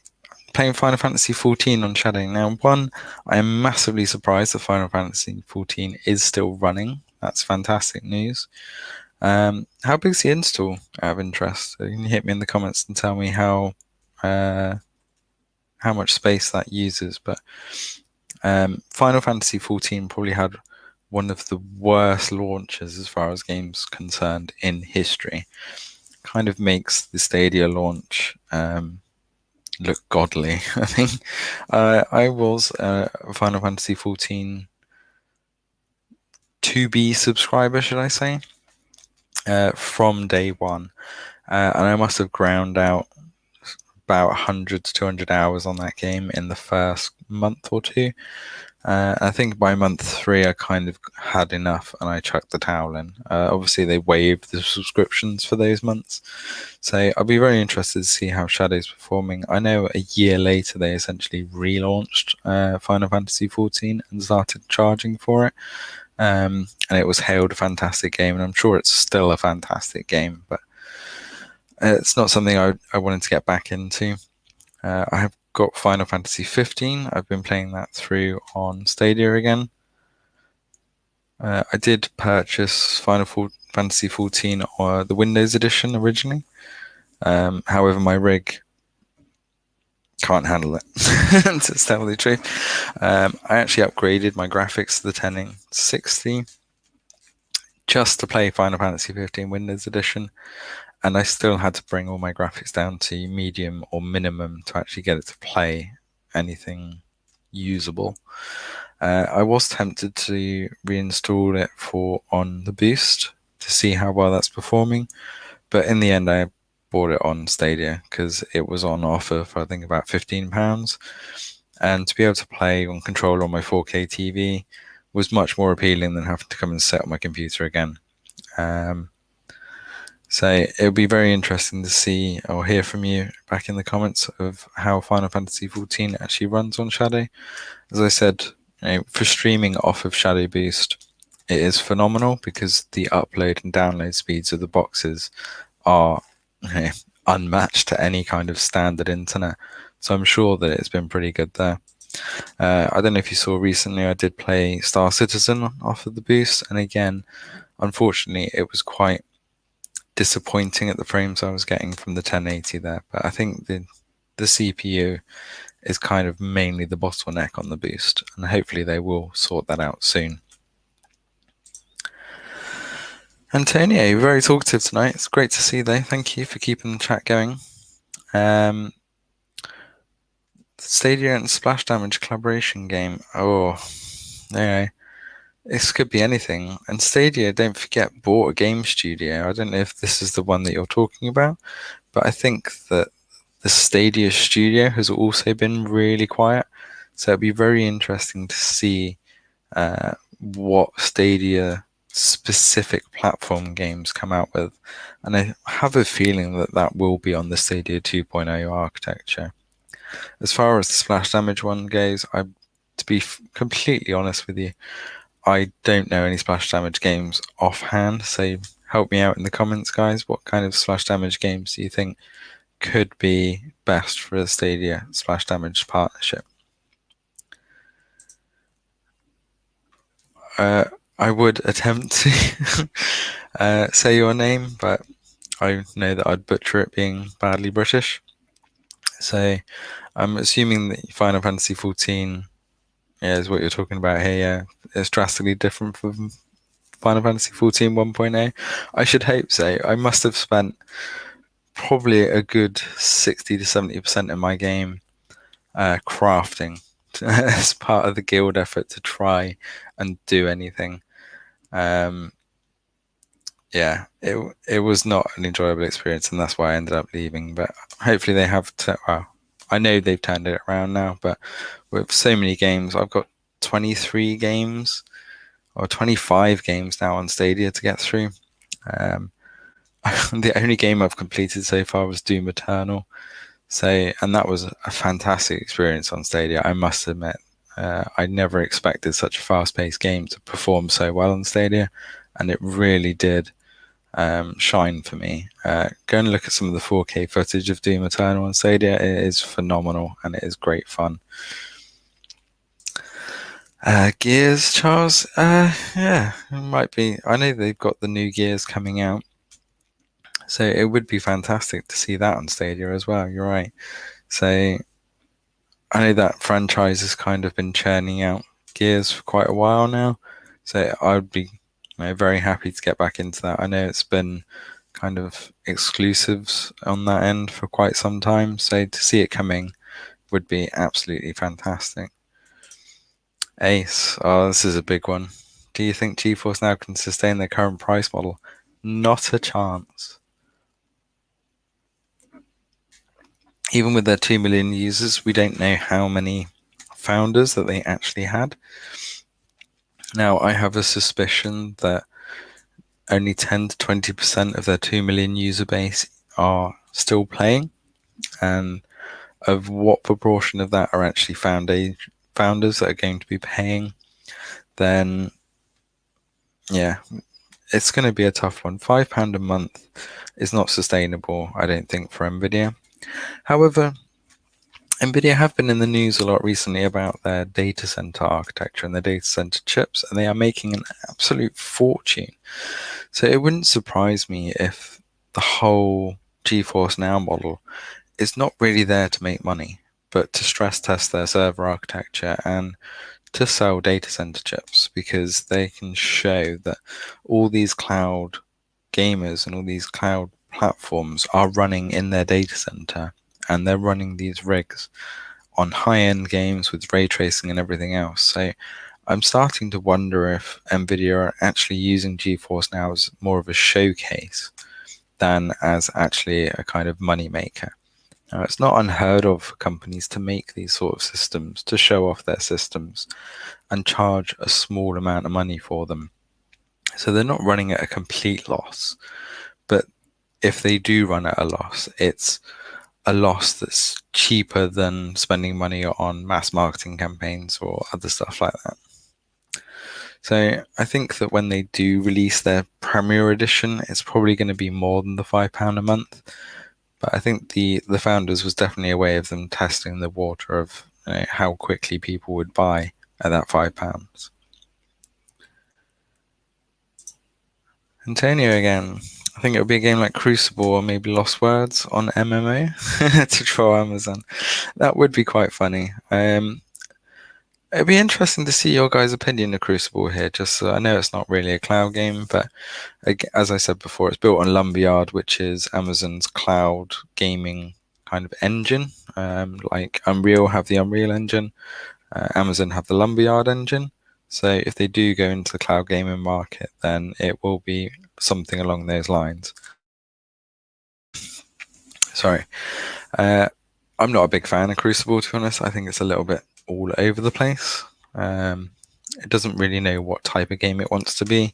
playing Final Fantasy XIV on Shadow. Now, one, I am massively surprised that Final Fantasy XIV is still running. That's fantastic news. How big's the install, out of interest? You can hit me in the comments and tell me how much space that uses. But Final Fantasy XIV probably had one of the worst launches as far as games concerned in history. Kind of makes the Stadia launch look godly, I think. I was a Final Fantasy XIV 2B subscriber, should I say, from day one. And I must have ground out about 100 to 200 hours on that game in the first month or two. I think by month 3, I kind of had enough and I chucked the towel in. Obviously, they waived the subscriptions for those months. So I'll be very interested to see how Shadow's performing. I know a year later, they essentially relaunched Final Fantasy XIV and started charging for it. And it was hailed a fantastic game, and I'm sure it's still a fantastic game, but it's not something I wanted to get back into. I have got Final Fantasy XV. I've been playing that through on Stadia again. I did purchase Final Fantasy XIV or the Windows edition originally. However, my rig can't handle it, to tell the truth. I actually upgraded my graphics to the 1060 just to play Final Fantasy XV Windows edition. And I still had to bring all my graphics down to medium or minimum to actually get it to play anything usable. I was tempted to reinstall it on the Boost to see how well that's performing, but in the end I bought it on Stadia because it was on offer for I think about £15, and to be able to play on controller on my 4K TV was much more appealing than having to come and set up my computer again. So it'll be very interesting to see or hear from you back in the comments of how Final Fantasy XIV actually runs on Shadow. As I said, for streaming off of Shadowboost, it is phenomenal because the upload and download speeds of the boxes are unmatched to any kind of standard internet. So I'm sure that it's been pretty good there. I don't know if you saw recently, I did play Star Citizen off of the Boost, and again, unfortunately, it was quite disappointing at the frames I was getting from the 1080 there, but I think the CPU is kind of mainly the bottleneck on the Boost, and hopefully they will sort that out soon. Antonio, you're very talkative tonight. It's great to see though. Thank you for keeping the chat going. Stadia and Splash Damage collaboration game. Oh, no. This could be anything. And Stadia, don't forget, bought a game studio. I don't know if this is the one that you're talking about, but I think that the Stadia studio has also been really quiet. So it'd be very interesting to see what Stadia specific platform games come out with. And I have a feeling that that will be on the Stadia 2.0 architecture. As far as the Splash Damage one goes, to be completely honest with you, I don't know any Splash Damage games offhand, so help me out in the comments, guys. What kind of splash damage games do you think could be best for a Stadia splash damage partnership? I would attempt to say your name, but I know that I'd butcher it being badly British. So I'm assuming that Final Fantasy XIV is what you're talking about here. Yeah, it's drastically different from Final Fantasy XIV 1.0. I should hope so. I must have spent probably a good 60 to 70% of my game crafting as part of the guild effort to try and do anything. Yeah, it was not an enjoyable experience, and that's why I ended up leaving. But hopefully they have. Well, I know they've turned it around now, but with so many games, I've got 23 games or 25 games now on Stadia to get through. The only game I've completed so far was Doom Eternal. So, and that was a fantastic experience on Stadia, I must admit. I never expected such a fast-paced game to perform so well on Stadia, and it really did shine for me. Go and look at some of the 4K footage of Doom Eternal on Stadia. It is phenomenal, and it is great fun. Gears, Charles? Yeah, it might be. I know they've got the new Gears coming out, so it would be fantastic to see that on Stadia as well. You're right. So I know that franchise has kind of been churning out Gears for quite a while now, so I'd be very happy to get back into that. I know it's been kind of exclusives on that end for quite some time, so to see it coming would be absolutely fantastic. Ace, oh, this is a big one. Do you think Geforce Now can sustain their current price model? Not a chance. Even with their 2 million users, we don't know how many founders that they actually had. Now, I have a suspicion that only 10 to 20% of their 2 million user base are still playing, and of what proportion of that are actually founders that are going to be paying, then yeah, it's going to be a tough one. £5 a month is not sustainable, I don't think, for NVIDIA. However, NVIDIA have been in the news a lot recently about their data center architecture and their data center chips, and they are making an absolute fortune. So it wouldn't surprise me if the whole GeForce Now model is not really there to make money, but to stress test their server architecture and to sell data center chips, because they can show that all these cloud gamers and all these cloud platforms are running in their data center, and they're running these rigs on high-end games with ray tracing and everything else. So I'm starting to wonder if NVIDIA are actually using GeForce Now as more of a showcase than as actually a kind of money maker. Now, it's not unheard of for companies to make these sort of systems, to show off their systems and charge a small amount of money for them. So they're not running at a complete loss, but if they do run at a loss, it's a loss that's cheaper than spending money on mass marketing campaigns or other stuff like that. So I think that when they do release their Premier Edition, it's probably going to be more than the £5 a month. But I think the Founders was definitely a way of them testing the water of how quickly people would buy at that £5. Antonio again. I think it would be a game like Crucible or maybe Lost Words on MMO to troll Amazon. That would be quite funny. It'd be interesting to see your guys' opinion of Crucible here. Just I know it's not really a cloud game, but as I said before, it's built on Lumberyard, which is Amazon's cloud gaming kind of engine. Like Unreal have the Unreal engine, Amazon have the Lumberyard engine. So if they do go into the cloud gaming market, then it will be something along those lines. Sorry. I'm not a big fan of Crucible, to be honest. I think it's a little bit all over the place. It doesn't really know what type of game it wants to be.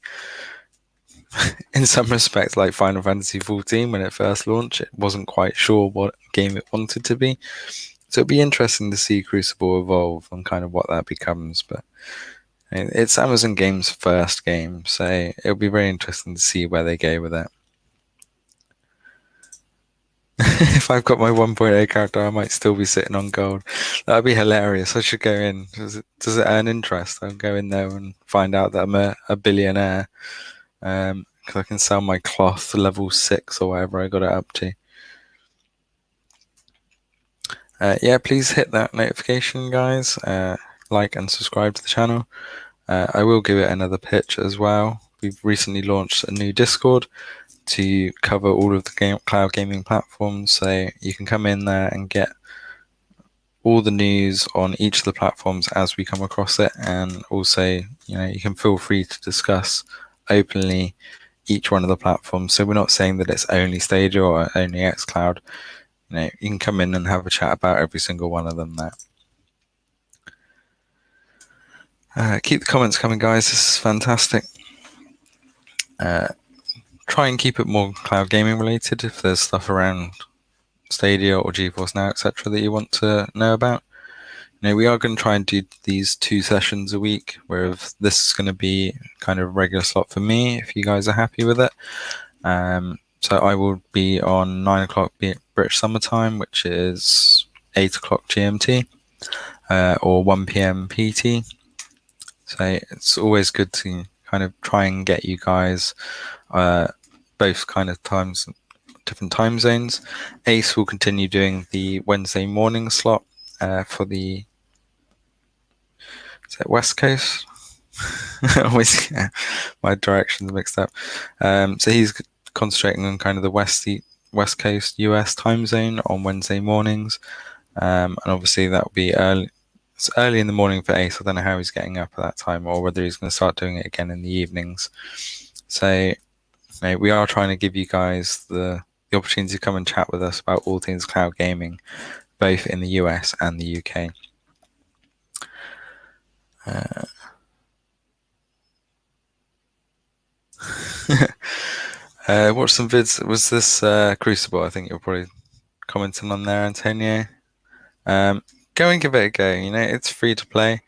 In some respects, like Final Fantasy XIV, when it first launched, it wasn't quite sure what game it wanted to be. So it'd be interesting to see Crucible evolve and kind of what that becomes. But It's Amazon Games' first game, so it'll be very interesting to see where they go with it. If I've got my 1.8 character, I might still be sitting on gold. That'd be hilarious. I should go in. Does it earn interest? I'll go in there and find out that I'm a billionaire. Because I can sell my cloth level 6 or whatever I got it up to. Yeah, please hit that notification, guys. Like and subscribe to the channel. I will give it another pitch as well. We've recently launched a new Discord to cover all of the cloud gaming platforms, so you can come in there and get all the news on each of the platforms as we come across it, and also you can feel free to discuss openly each one of the platforms. So we're not saying that it's only Stadia or only xCloud. You can come in and have a chat about every single one of them there. Keep the comments coming, guys. This is fantastic. Try and keep it more cloud gaming related. If there's stuff around Stadia or Geforce Now, etc., that you want to know about, we are going to try and do these 2 sessions a week, where this is going to be kind of a regular slot for me, if you guys are happy with it. So I will be on 9 o'clock British Summer Time, which is 8 o'clock GMT, or 1 p.m. PT. So it's always good to kind of try and get you guys both kind of times, different time zones. Ace will continue doing the Wednesday morning slot for the West Coast. Always get my directions mixed up. So he's concentrating on kind of the West Coast US time zone on Wednesday mornings, and obviously that will be early. It's early in the morning for Ace. I don't know how he's getting up at that time, or whether he's going to start doing it again in the evenings. So we are trying to give you guys the opportunity to come and chat with us about all things cloud gaming, both in the US and the UK. Watch some vids. Was this Crucible? I think you're probably commenting on there, Antonio. Go and give it a go. It's free to play.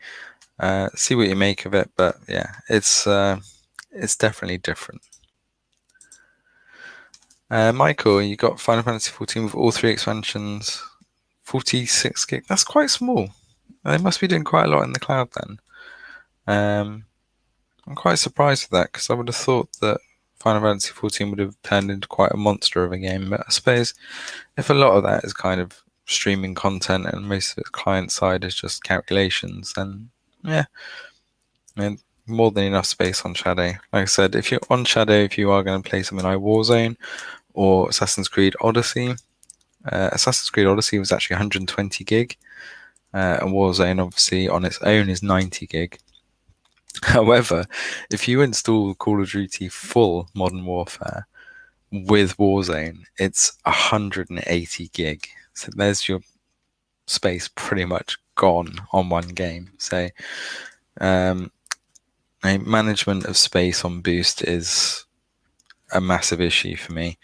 See what you make of it. But yeah, it's definitely different. Michael, you got Final Fantasy XIV with all 3 expansions, 46 gig. That's quite small. They must be doing quite a lot in the cloud then. I'm quite surprised with that, because I would have thought that Final Fantasy XIV would have turned into quite a monster of a game. But I suppose if a lot of that is kind of streaming content and most of its client side is just calculations, then yeah, more than enough space on Shadow. Like I said, if you're on Shadow, if you are going to play something like Warzone or Assassin's Creed Odyssey, Assassin's Creed Odyssey was actually 120 gig, and Warzone obviously on its own is 90 gig. However, if you install Call of Duty full Modern Warfare with Warzone, it's 180 gig. So there's your space pretty much gone on one game. So management of space on Boost is a massive issue for me.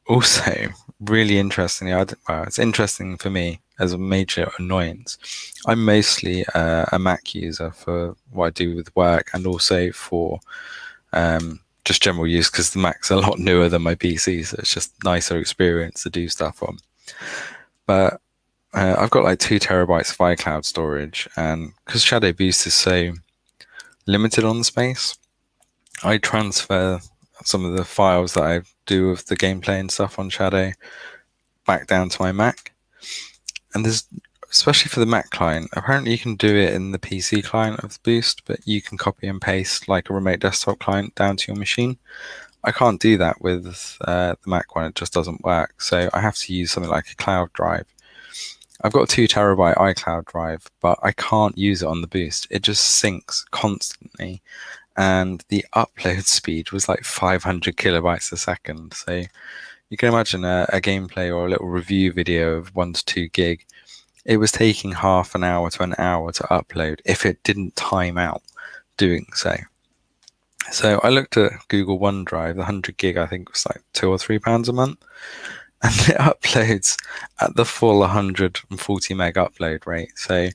Also, really interestingly, it's interesting for me as a major annoyance. I'm mostly a Mac user for what I do with work, and also for just general use, because the Mac's a lot newer than my PC, so it's just nicer experience to do stuff on. But I've got like 2 terabytes of iCloud storage, and because Shadowboost is so limited on the space, I transfer some of the files that I do with the gameplay and stuff on Shadow back down to my Mac. And there's, especially for the Mac client, apparently you can do it in the PC client of the Boost, but you can copy and paste like a remote desktop client down to your machine. I can't do that with the Mac one. It just doesn't work. So I have to use something like a cloud drive. I've got a 2 terabyte iCloud drive, but I can't use it on the Boost. It just syncs constantly. And the upload speed was like 500 kilobytes a second. So you can imagine a gameplay or a little review video of 1 to 2 gig. It was taking half an hour to an hour to upload if it didn't time out doing so. So I looked at Google OneDrive. The 100 gig I think was like £2 or £3 a month, and it uploads at the full 140 meg upload rate. So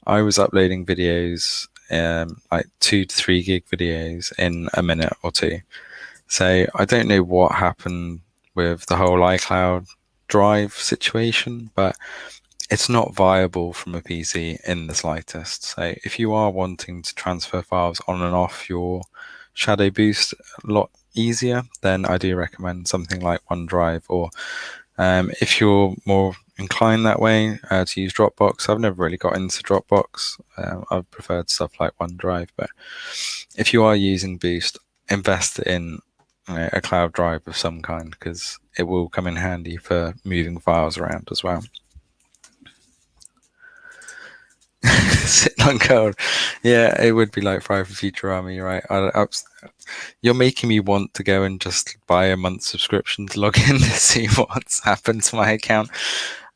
I was uploading videos like 2 to 3 gig videos in a minute or two. So I don't know what happened with the whole iCloud drive situation, but it's not viable from a PC in the slightest. So if you are wanting to transfer files on and off your Shadowboost a lot easier, then I do recommend something like OneDrive, or if you're more inclined that way, to use Dropbox. I've never really got into Dropbox. I've preferred stuff like OneDrive, but if you are using Boost, invest in a cloud drive of some kind, because it will come in handy for moving files around as well. Sitting on code. Yeah, it would be like Fry for Futurama, you're right. You're making me want to go and just buy a month subscription to log in to see what's happened to my account.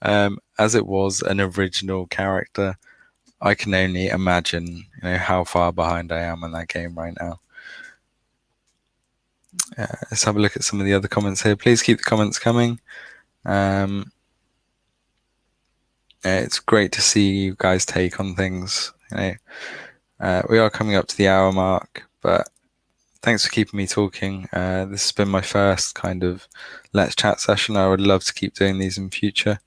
As it was an original character, I can only imagine, how far behind I am in that game right now. Let's have a look at some of the other comments here. Please keep the comments coming. It's great to see you guys take on things. We are coming up to the hour mark, but thanks for keeping me talking. This has been my first kind of Let's Chat session. I would love to keep doing these in future,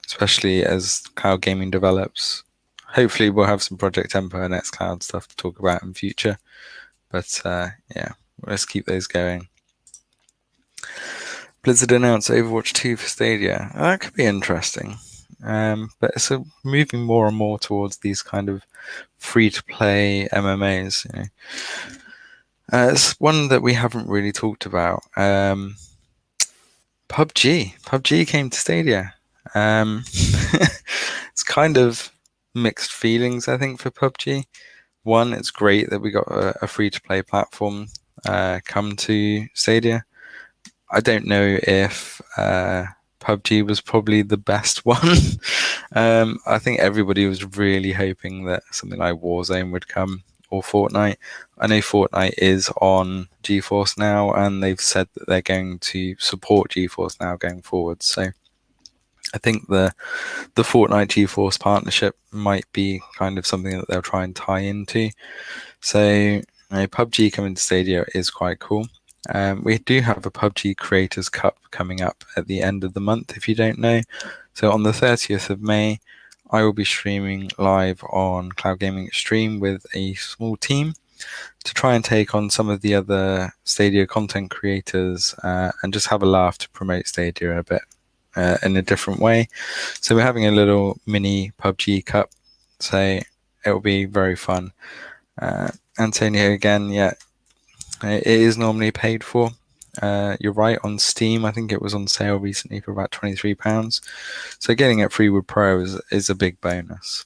especially as cloud gaming develops. Hopefully we'll have some Project Tempo and xCloud stuff to talk about in future. But yeah, let's keep those going. Blizzard announced Overwatch 2 for Stadia. That could be interesting. But it's moving more and more towards these kind of free-to-play MMAs. It's one that we haven't really talked about. PUBG came to Stadia. It's kind of mixed feelings, I think, for PUBG. One, it's great that we got a free-to-play platform come to Stadia. I don't know if PUBG was probably the best one. I think everybody was really hoping that something like Warzone would come, or Fortnite. I know Fortnite is on Geforce Now, and they've said that they're going to support Geforce Now going forward. So I think the Fortnite Geforce partnership might be kind of something that they'll try and tie into. So PUBG coming to Stadia is quite cool. We do have a PUBG Creators Cup coming up at the end of the month, if you don't know. So on the 30th of May, I will be streaming live on Cloud Gaming Extreme with a small team to try and take on some of the other Stadia content creators and just have a laugh to promote Stadia a bit in a different way. So we're having a little mini PUBG Cup, so it will be very fun. Antonio, again, yeah, it is normally paid for. You're right, on Steam, I think it was on sale recently for about £23. So getting it free with Pro is a big bonus.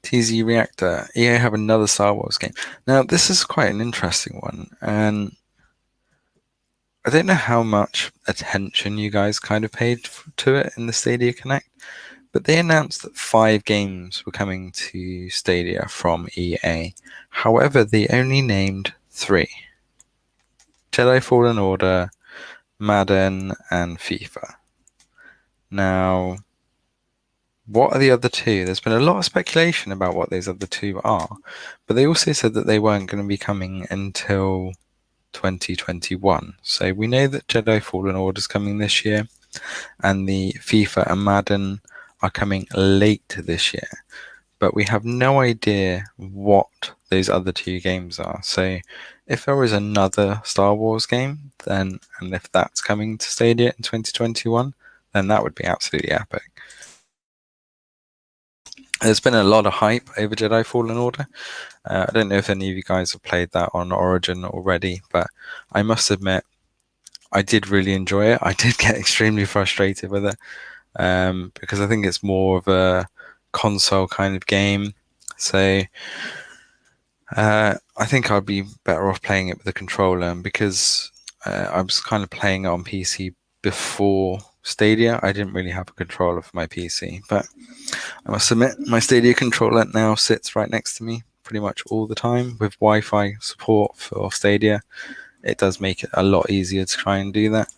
TZ Reactor, EA have another Star Wars game. Now, this is quite an interesting one, and I don't know how much attention you guys kind of paid to it in the Stadia Connect, but they announced that 5 games were coming to Stadia from EA. However, they only named 3. Jedi Fallen Order, Madden, and FIFA. Now, what are the other 2? There's been a lot of speculation about what those other 2 are, but they also said that they weren't going to be coming until 2021. So we know that Jedi Fallen Order is coming this year, and the FIFA and Madden are coming late this year, but we have no idea what those other 2 games are. So if there is another Star Wars game, then, and if that's coming to Stadia in 2021, then that would be absolutely epic. There's been a lot of hype over Jedi Fallen Order. I don't know if any of you guys have played that on Origin already, but I must admit, I did really enjoy it. I did get extremely frustrated with it because I think it's more of a console kind of game. So I think I'd be better off playing it with a controller, and because I was kind of playing it on PC before Stadia, I didn't really have a controller for my PC, but I must admit my Stadia controller now sits right next to me pretty much all the time. With Wi-Fi support for Stadia, it does make it a lot easier to try and do that.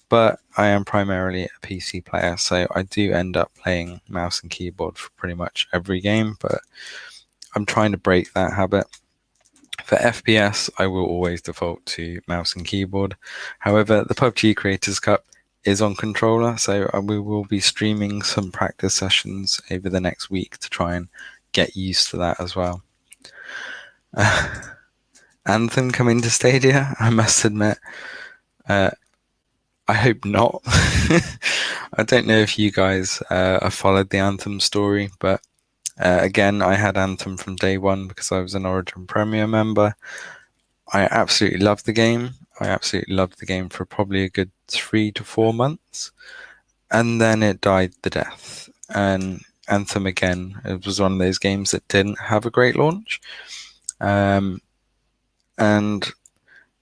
but I am primarily a PC player, so I do end up playing mouse and keyboard for pretty much every game, but I'm trying to break that habit. For FPS, I will always default to mouse and keyboard. However, the PUBG Creators Cup is on controller, so we will be streaming some practice sessions over the next week to try and get used to that as well. Anthem coming to Stadia, I must admit. I hope not. I don't know if you guys have followed the Anthem story, but again, I had Anthem from day one because I was an Origin Premier member. I absolutely loved the game. I absolutely loved the game for probably a good 3 to 4 months. And then it died the death. And Anthem, again, it was one of those games that didn't have a great launch. And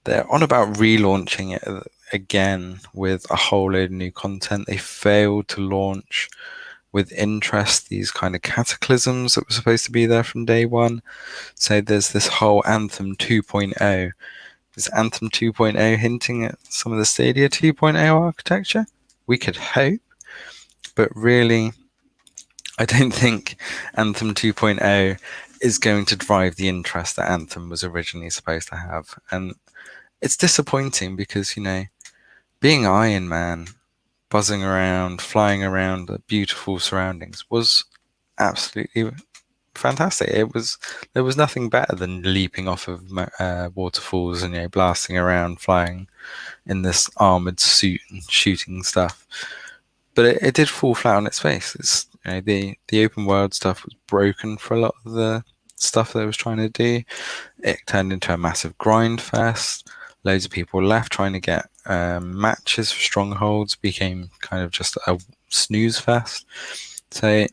they're on about relaunching it again with a whole load of new content. They failed to launch with interest these kind of cataclysms that were supposed to be there from day one. So there's this whole Anthem 2.0. Is Anthem 2.0 hinting at some of the Stadia 2.0 architecture? We could hope, but really, I don't think Anthem 2.0 is going to drive the interest that Anthem was originally supposed to have. And it's disappointing because, being Iron Man, buzzing around, flying around the beautiful surroundings was absolutely fantastic. There was nothing better than leaping off of waterfalls and blasting around, flying in this armored suit and shooting stuff. But it did fall flat on its face. It's the open world stuff was broken for a lot of the stuff that it was trying to do. It turned into a massive grind fest. Loads of people left trying to get matches for strongholds. Became kind of just a snooze fest. So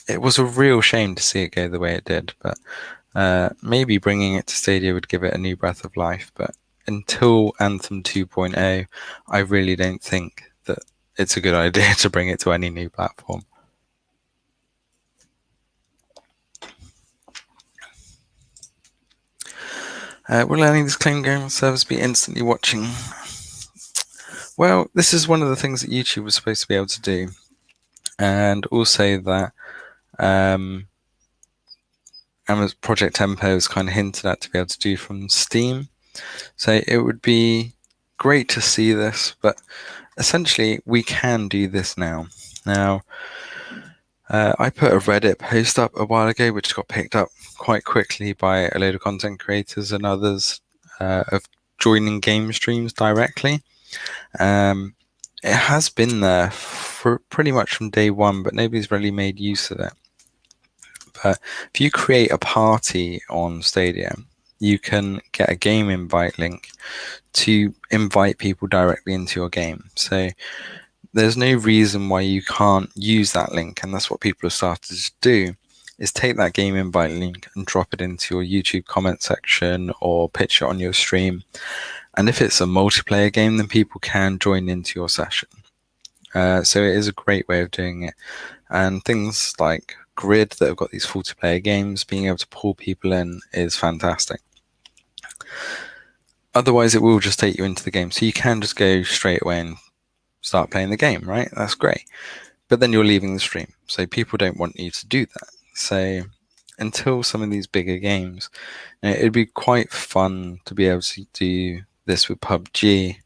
it was a real shame to see it go the way it did. But maybe bringing it to Stadia would give it a new breath of life. But until Anthem 2.0, I really don't think that it's a good idea to bring it to any new platform. Will any of this claim game service be instantly watching? Well, this is one of the things that YouTube was supposed to be able to do. And also that Project Tempo is kind of hinted at to be able to do from Steam. So it would be great to see this, but essentially we can do this now. Now, I put a Reddit post up a while ago, which got picked up quite quickly by a load of content creators and others of joining game streams directly. It has been there for pretty much from day one, but nobody's really made use of it. But if you create a party on Stadia, you can get a game invite link to invite people directly into your game. So there's no reason why you can't use that link, and that's what people have started to do, is take that game invite link and drop it into your YouTube comment section or pitch it on your stream. And if it's a multiplayer game, then people can join into your session. So it is a great way of doing it. And things like Grid that have got these multiplayer games, being able to pull people in is fantastic. Otherwise, it will just take you into the game. So you can just go straight away and start playing the game, right? That's great. But then you're leaving the stream. So people don't want you to do that. So until some of these bigger games, it'd be quite fun to be able to do this with PUBG.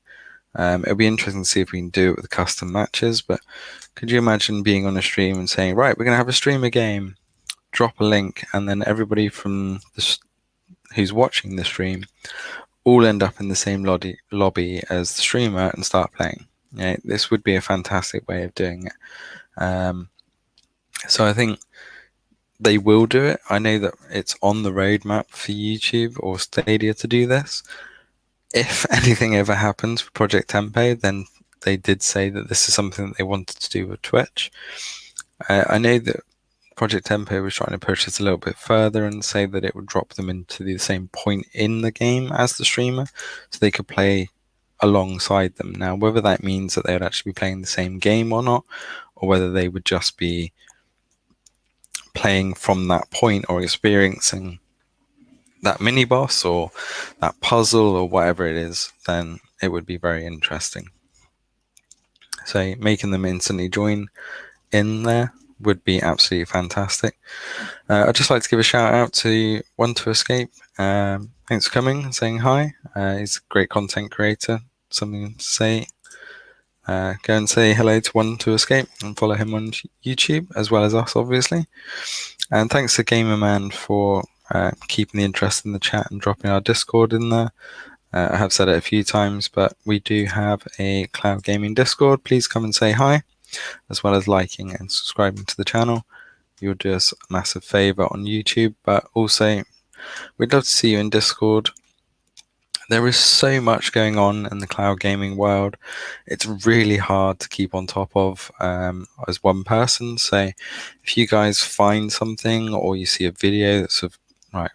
It'll be interesting to see if we can do it with custom matches, but could you imagine being on a stream and saying, right, we're going to have a streamer game, drop a link, and then everybody from who's watching the stream all end up in the same lobby as the streamer and start playing. This would be a fantastic way of doing it. So I think they will do it. I know that it's on the roadmap for YouTube or Stadia to do this. If anything ever happens for Project Tempo, then they did say that this is something that they wanted to do with Twitch. I know that Project Tempo was trying to push this a little bit further and say that it would drop them into the same point in the game as the streamer, so they could play alongside them. Now, whether that means that they would actually be playing the same game or not, or whether they would just be playing from that point or experiencing that mini boss or that puzzle or whatever it is, then it would be very interesting. So making them instantly join in there would be absolutely fantastic. I'd just like to give a shout out to One to Escape. Thanks for coming and saying hi. He's a great content creator. Something to say. Go and say hello to One to Escape and follow him on YouTube, as well as us, obviously. And thanks to Gamerman for keeping the interest in the chat and dropping our Discord in there. I have said it a few times, but we do have a cloud gaming Discord. Please come and say hi, as well as liking and subscribing to the channel. You'll do us a massive favor on YouTube, but also we'd love to see you in Discord. There is so much going on in the cloud gaming world. It's really hard to keep on top of as one person. So if you guys find something or you see a video that's of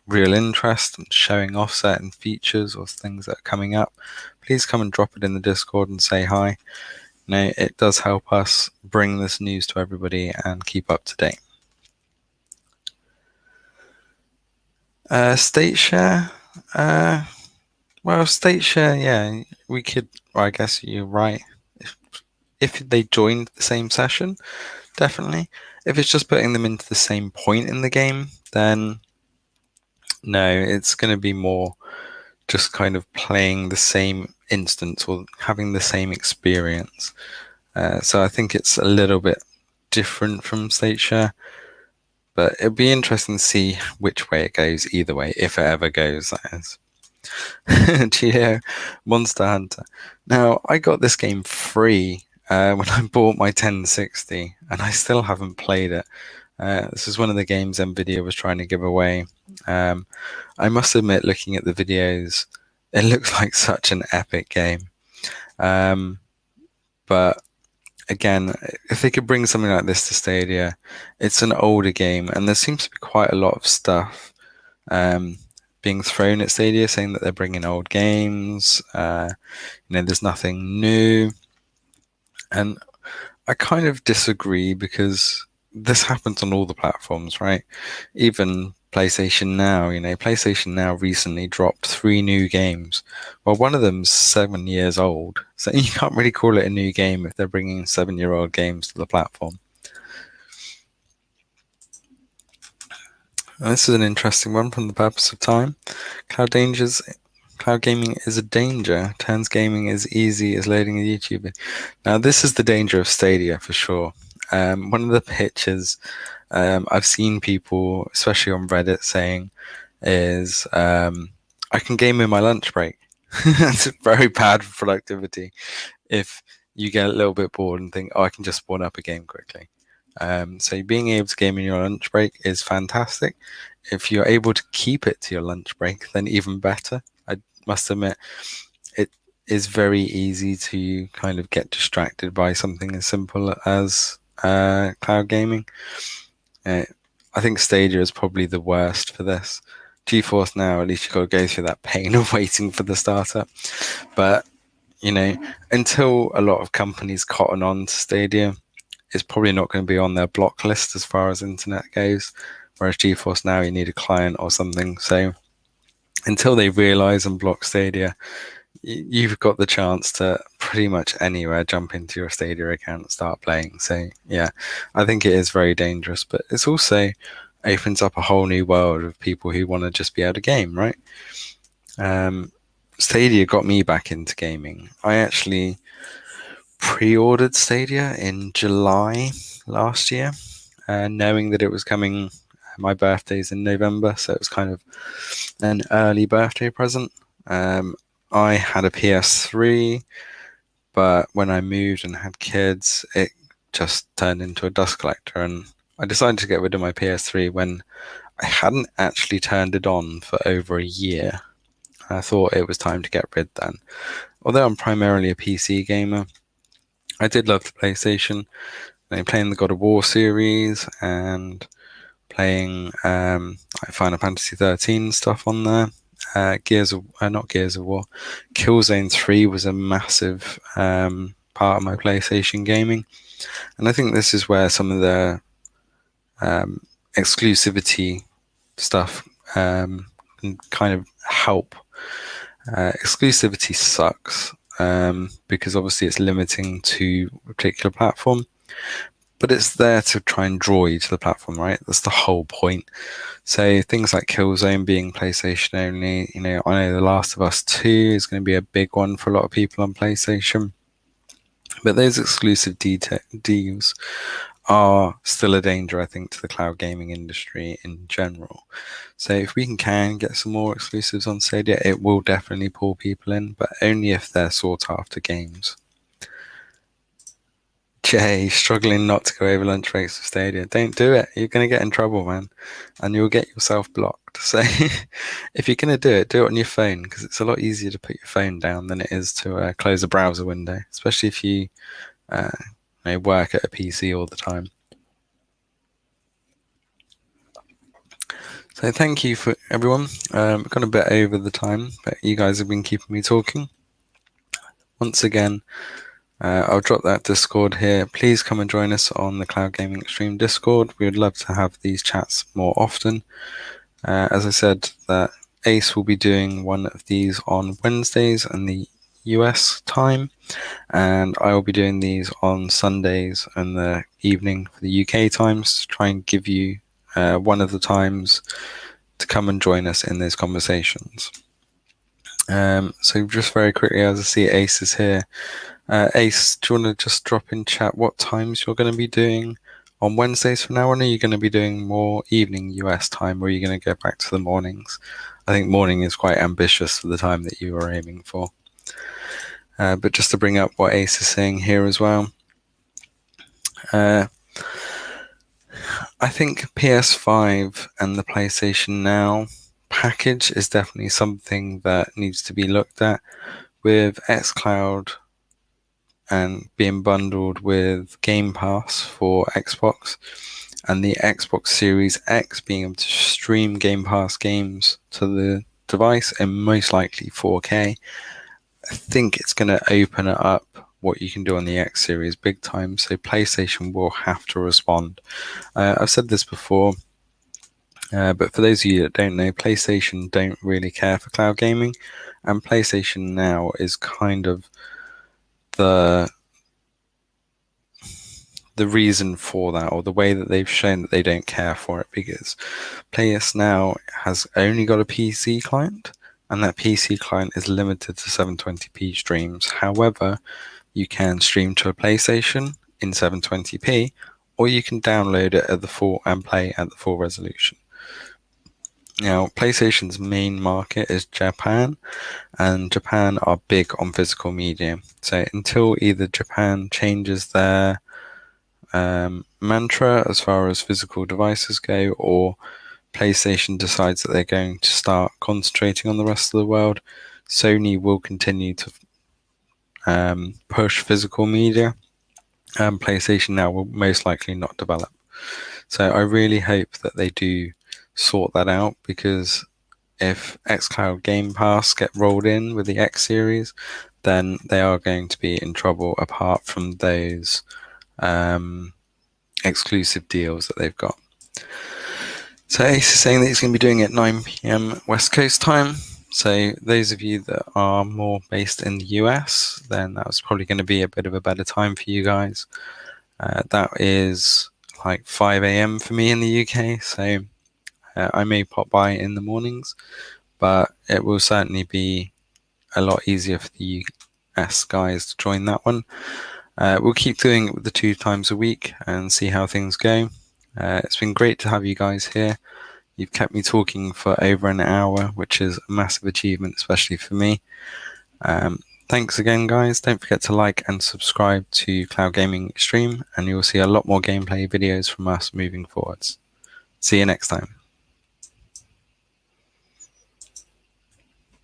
real interest and showing off certain features or things that are coming up, please come and drop it in the Discord and say hi. It does help us bring this news to everybody and keep up to date. State share. Well, state share, yeah, we could. I guess you're right. If they joined the same session, definitely. If it's just putting them into the same point in the game, then no, it's going to be more just kind of playing the same instance or having the same experience. So I think it's a little bit different from state share, but it'll be interesting to see which way it goes either way, if it ever goes, that is. Geo, Monster Hunter. Now, I got this game free when I bought my 1060, and I still haven't played it. This is one of the games NVIDIA was trying to give away. I must admit, looking at the videos, it looks like such an epic game. But again, if they could bring something like this to Stadia, it's an older game, and there seems to be quite a lot of stuff being thrown at Stadia, saying that they're bringing old games. There's nothing new, and I kind of disagree because this happens on all the platforms, right? Even PlayStation Now. PlayStation Now recently dropped 3 new games. Well, one of them's 7 years old, so you can't really call it a new game if they're bringing 7-year-old games to the platform. This is an interesting one from The Purpose of Time. Cloud gaming is a danger. Turns gaming as easy as loading a YouTube. Now, this is the danger of Stadia for sure. One of the pictures I've seen people, especially on Reddit, saying is, I can game in my lunch break. That's very bad for productivity if you get a little bit bored and think, I can just spawn up a game quickly. So being able to game in your lunch break is fantastic. If you're able to keep it to your lunch break, then even better. I must admit, it is very easy to kind of get distracted by something as simple as cloud gaming. I think Stadia is probably the worst for this. Geforce Now, at least you've got to go through that pain of waiting for the startup. But, until a lot of companies cotton on to Stadia, it's probably not going to be on their block list as far as internet goes. Whereas Geforce Now, you need a client or something. So until they realize and block Stadia, you've got the chance to pretty much anywhere jump into your Stadia account and start playing. So yeah, I think it is very dangerous, but it's also opens up a whole new world of people who want to just be able to game, right? Stadia got me back into gaming. I actually pre-ordered Stadia in July last year, knowing that it was coming. My birthday's in November, so it was kind of an early birthday present. I had a PS3, but when I moved and had kids, it just turned into a dust collector, and I decided to get rid of my PS3 when I hadn't actually turned it on for over a year. I thought it was time to get rid then. Although I'm primarily a PC gamer, I did love the PlayStation. Playing the God of War series and playing Final Fantasy XIII stuff on there. Not Gears of War. Killzone 3 was a massive part of my PlayStation gaming, and I think this is where some of the exclusivity stuff can kind of help. Exclusivity sucks. because obviously it's limiting to a particular platform, but it's there to try and draw you to the platform, right? That's the whole point. So things like Killzone being PlayStation only, I know The Last of Us 2 is going to be a big one for a lot of people on PlayStation. But those exclusive deals are still a danger, I think, to the cloud gaming industry in general. So if we can get some more exclusives on Stadia, it will definitely pull people in, but only if they're sought after games. Jay, struggling not to go over lunch breaks with Stadia. Don't do it. You're going to get in trouble, man. And you'll get yourself blocked. So if you're going to do it on your phone, because it's a lot easier to put your phone down than it is to close a browser window, especially if you work at a PC all the time. So thank you for everyone. I've gone a bit over the time, but you guys have been keeping me talking. Once again, I'll drop that Discord here. Please come and join us on the Cloud Gaming Extreme Discord. We would love to have these chats more often. As I said, that Ace will be doing one of these on Wednesdays in the US time, and I will be doing these on Sundays in the evening for the UK times to try and give you one of the times to come and join us in those conversations. So just very quickly, as I see Ace is here, Ace, do you want to just drop in chat what times you're going to be doing on Wednesdays from now on? Are you going to be doing more evening US time, or are you going to go back to the mornings? I think morning is quite ambitious for the time that you are aiming for. But just to bring up what Ace is saying here as well, I think PS5 and the PlayStation Now package is definitely something that needs to be looked at, with xCloud and being bundled with Game Pass for Xbox, and the Xbox Series X being able to stream Game Pass games to the device and most likely 4K. I think it's going to open it up what you can do on the X Series big time, so PlayStation will have to respond. I've said this before, but for those of you that don't know, PlayStation don't really care for cloud gaming, and PlayStation Now is kind of the reason for that, or the way that they've shown that they don't care for it, because PS Now has only got a PC client, and that PC client is limited to 720p streams. However, you can stream to a PlayStation in 720p, or you can download it at the full and play at the full resolution. Now, PlayStation's main market is Japan, and Japan are big on physical media. So until either Japan changes their mantra as far as physical devices go, or PlayStation decides that they're going to start concentrating on the rest of the world, Sony will continue to push physical media, and PlayStation Now will most likely not develop. So I really hope that they do sort that out, because if xCloud Game Pass get rolled in with the X series, then they are going to be in trouble, apart from those exclusive deals that they've got. So Ace is saying that he's going to be doing it at 9 p.m. West Coast time. So those of you that are more based in the US, then that was probably going to be a bit of a better time for you guys. That is like 5 a.m. for me in the UK, so I may pop by in the mornings, but it will certainly be a lot easier for the US guys to join that one. We'll keep doing it the 2 times a week and see how things go. It's been great to have you guys here. You've kept me talking for over an hour, which is a massive achievement, especially for me. Thanks again, guys. Don't forget to like and subscribe to Cloud Gaming Extreme, and you'll see a lot more gameplay videos from us moving forwards. See you next time.